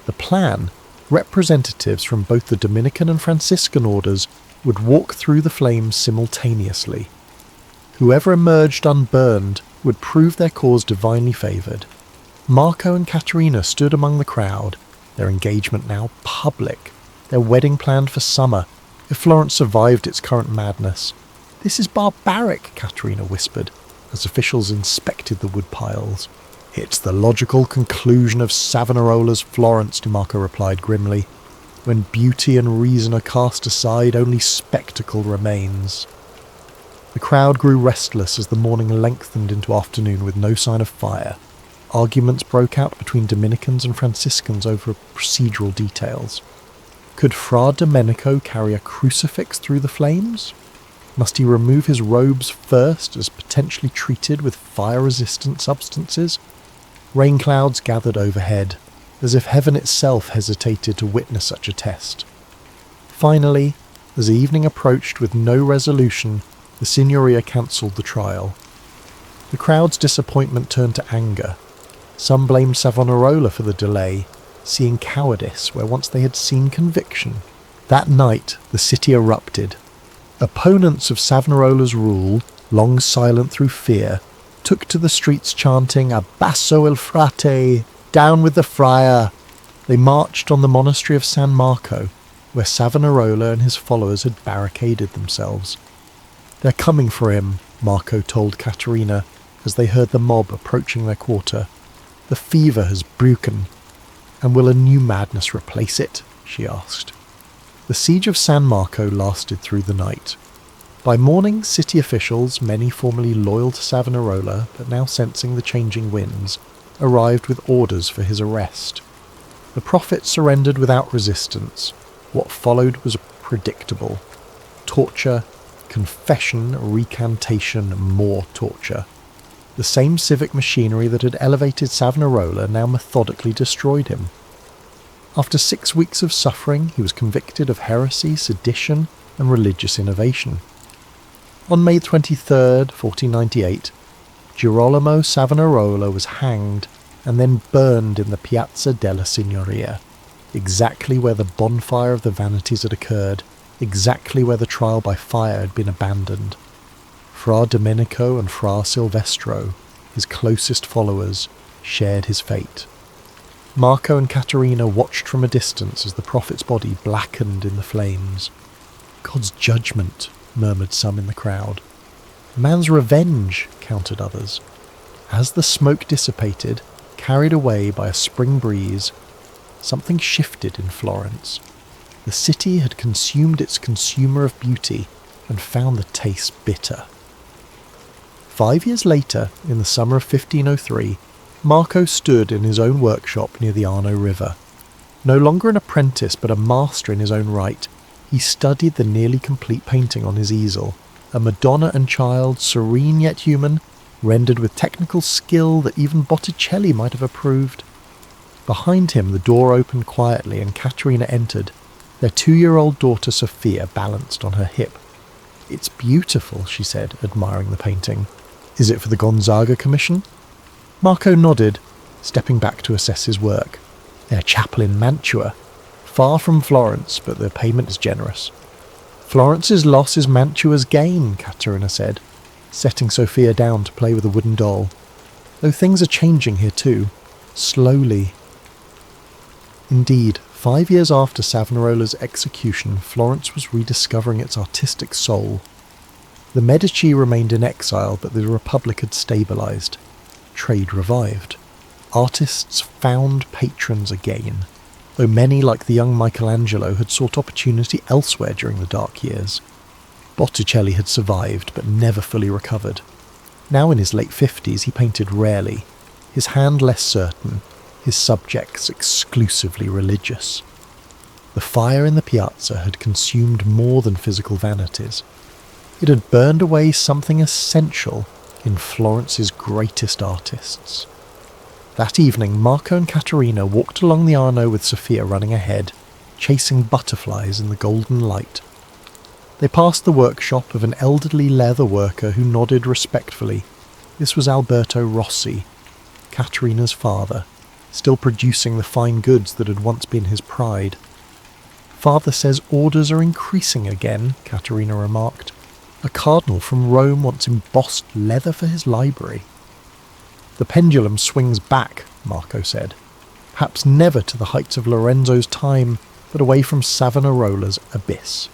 The plan, representatives from both the Dominican and Franciscan orders would walk through the flames simultaneously. Whoever emerged unburned would prove their cause divinely favoured. Marco and Caterina stood among the crowd, their engagement now public, their wedding planned for summer, if Florence survived its current madness. "This is barbaric," Caterina whispered, as officials inspected the wood piles. "It's the logical conclusion of Savonarola's Florence," Marco replied grimly. "When beauty and reason are cast aside, only spectacle remains." The crowd grew restless as the morning lengthened into afternoon with no sign of fire. Arguments broke out between Dominicans and Franciscans over procedural details. Could Fra Domenico carry a crucifix through the flames? Must he remove his robes first, as potentially treated with fire-resistant substances? Rain clouds gathered overhead, as if heaven itself hesitated to witness such a test. Finally, as evening approached with no resolution, the Signoria cancelled the trial. The crowd's disappointment turned to anger. Some blamed Savonarola for the delay, seeing cowardice where once they had seen conviction. That night, the city erupted. Opponents of Savonarola's rule, long silent through fear, took to the streets chanting "Abbasso il frate," "Down with the friar." They marched on the monastery of San Marco, where Savonarola and his followers had barricaded themselves. "They're coming for him," Marco told Caterina as they heard the mob approaching their quarter. "The fever has broken." "And will a new madness replace it?" she asked. The siege of San Marco lasted through the night. By morning, city officials, many formerly loyal to Savonarola but now sensing the changing winds, arrived with orders for his arrest. The prophet surrendered without resistance. What followed was predictable. Torture, confession, recantation, more torture. The same civic machinery that had elevated Savonarola now methodically destroyed him. After 6 weeks of suffering, he was convicted of heresy, sedition, and religious innovation. On May 23rd, 1498, Girolamo Savonarola was hanged and then burned in the Piazza della Signoria, exactly where the bonfire of the vanities had occurred, exactly where the trial by fire had been abandoned. Fra Domenico and Fra Silvestro, his closest followers, shared his fate. Marco and Caterina watched from a distance as the prophet's body blackened in the flames. "God's judgment," murmured some in the crowd. "Man's revenge," countered others. As the smoke dissipated, carried away by a spring breeze, something shifted in Florence. The city had consumed its consumer of beauty and found the taste bitter. 5 years later, in the summer of 1503, Marco stood in his own workshop near the Arno River. No longer an apprentice but a master in his own right, he studied the nearly complete painting on his easel, a Madonna and Child, serene yet human, rendered with technical skill that even Botticelli might have approved. Behind him the door opened quietly and Caterina entered, their 2-year-old daughter Sophia balanced on her hip. "It's beautiful," she said, admiring the painting. "Is it for the Gonzaga Commission?" Marco nodded, stepping back to assess his work. "Their chapel in Mantua. Far from Florence, but the payment is generous." "Florence's loss is Mantua's gain," Caterina said, setting Sophia down to play with a wooden doll. "Though things are changing here too. Slowly." Indeed, 5 years after Savonarola's execution, Florence was rediscovering its artistic soul. The Medici remained in exile, but the Republic had stabilised. Trade revived. Artists found patrons again, though many, like the young Michelangelo, had sought opportunity elsewhere during the dark years. Botticelli had survived, but never fully recovered. Now in his late 50s, he painted rarely, his hand less certain, his subjects exclusively religious. The fire in the piazza had consumed more than physical vanities. It had burned away something essential in Florence's greatest artists. That evening, Marco and Caterina walked along the Arno with Sophia running ahead, chasing butterflies in the golden light. They passed the workshop of an elderly leather worker who nodded respectfully. This was Alberto Rossi, Caterina's father, still producing the fine goods that had once been his pride. "Father says orders are increasing again," Caterina remarked. "A cardinal from Rome wants embossed leather for his library." "The pendulum swings back," Marco said. "Perhaps never to the heights of Lorenzo's time, but away from Savonarola's abyss."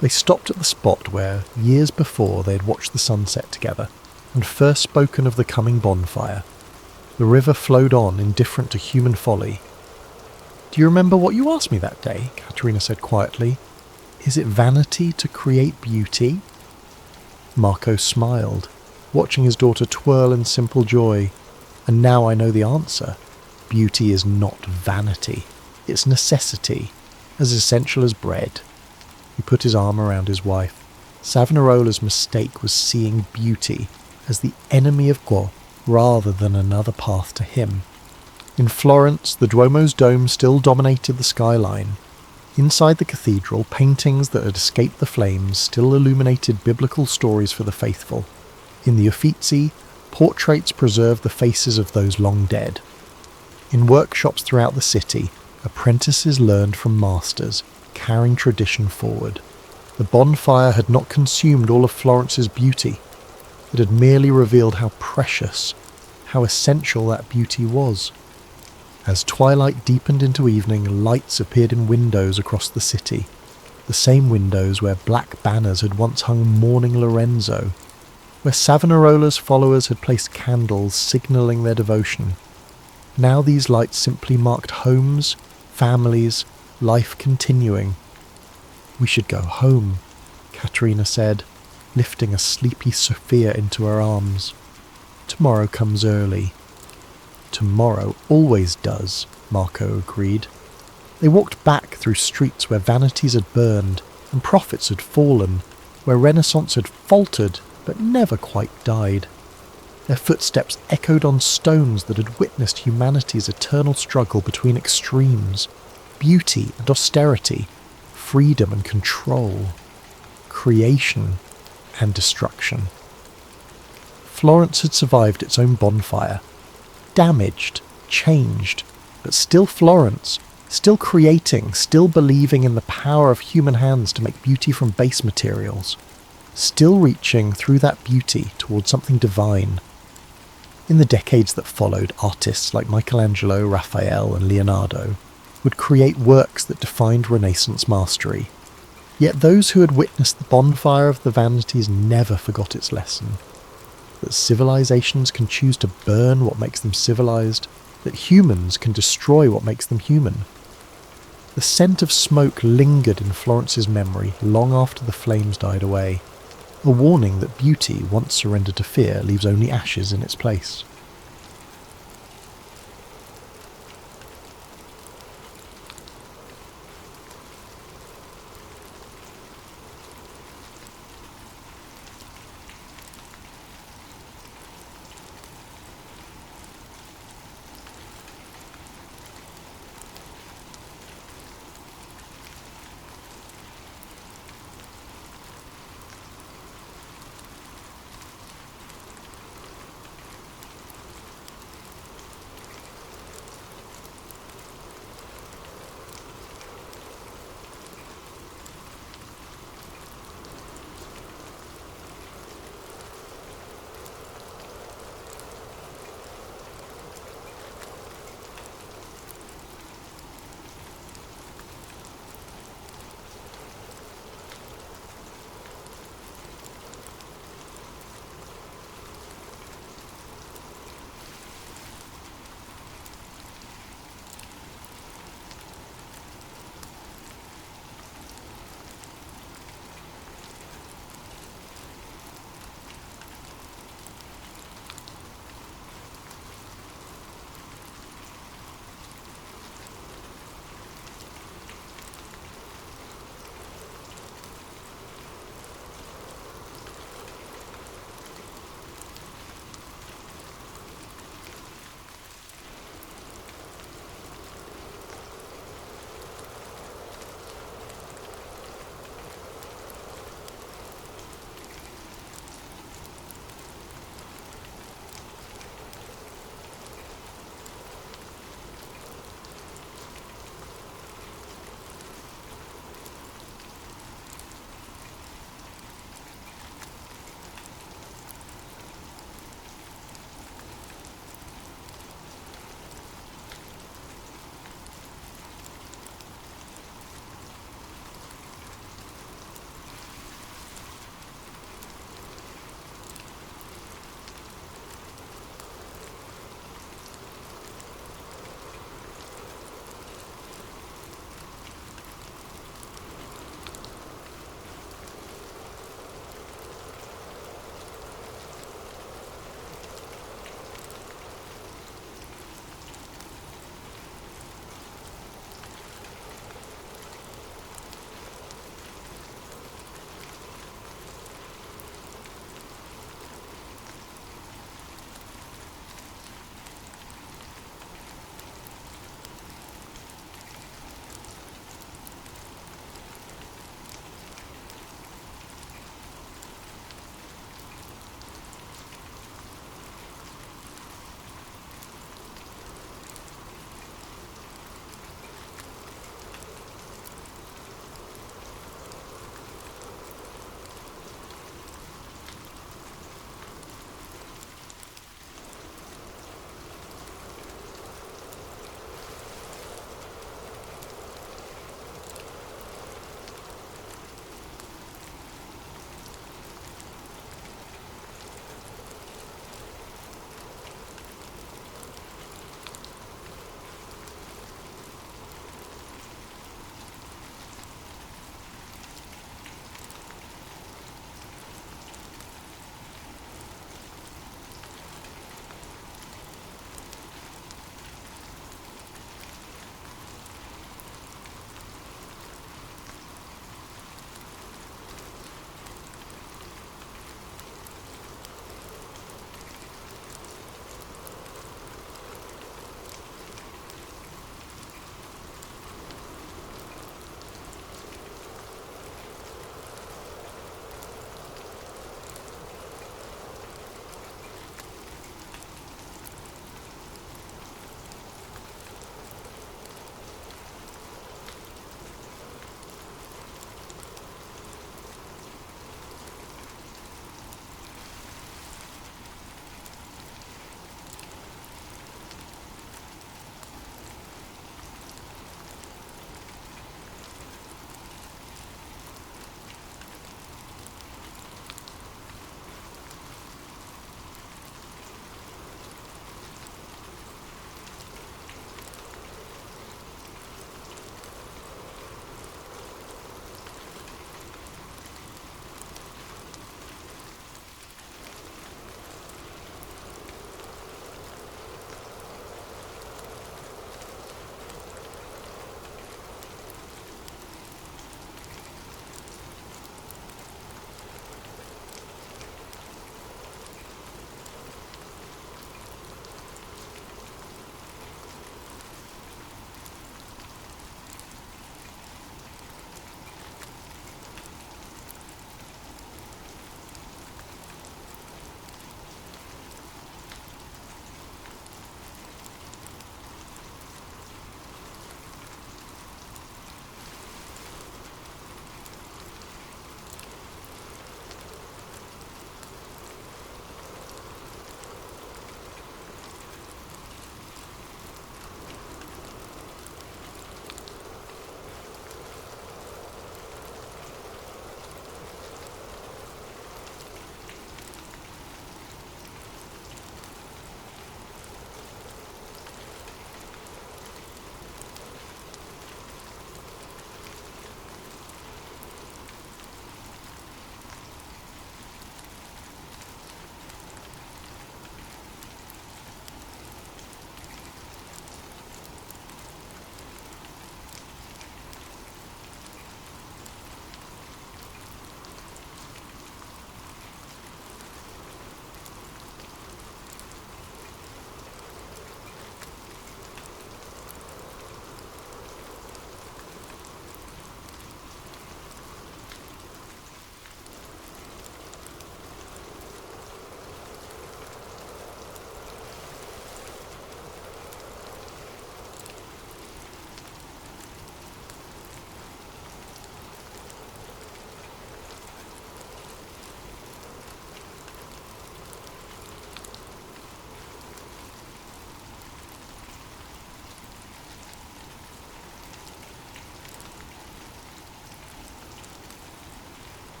They stopped at the spot where, years before, they had watched the sunset together, and first spoken of the coming bonfire. The river flowed on, indifferent to human folly. "Do you remember what you asked me that day?" Caterina said quietly. "Is it vanity to create beauty?" Marco smiled, watching his daughter twirl in simple joy. "And now I know the answer. Beauty is not vanity. It's necessity, as essential as bread." He put his arm around his wife. Savonarola's mistake was seeing beauty as the enemy of God rather than another path to him. In Florence, the Duomo's dome still dominated the skyline. Inside the cathedral, paintings that had escaped the flames still illuminated biblical stories for the faithful. In the Uffizi, portraits preserved the faces of those long dead. In workshops throughout the city, apprentices learned from masters, carrying tradition forward. The bonfire had not consumed all of Florence's beauty. It had merely revealed how precious, how essential that beauty was. As twilight deepened into evening, lights appeared in windows across the city, the same windows where black banners had once hung mourning Lorenzo, where Savonarola's followers had placed candles signalling their devotion. Now these lights simply marked homes, families, life continuing. "We should go home," Caterina said, lifting a sleepy Sophia into her arms. Tomorrow comes early. Tomorrow always does, Marco agreed. They walked back through streets where vanities had burned and prophets had fallen, where Renaissance had faltered but never quite died. Their footsteps echoed on stones that had witnessed humanity's eternal struggle between extremes, beauty and austerity, freedom and control, creation and destruction. Florence had survived its own bonfire, damaged, changed, but still Florence, still creating, still believing in the power of human hands to make beauty from base materials, still reaching through that beauty towards something divine. In the decades that followed, artists like Michelangelo, Raphael and Leonardo would create works that defined Renaissance mastery. Yet those who had witnessed the bonfire of the vanities never forgot its lesson. That civilizations can choose to burn what makes them civilized, that humans can destroy what makes them human. The scent of smoke lingered in Florence's memory long after the flames died away, a warning that beauty, once surrendered to fear, leaves only ashes in its place.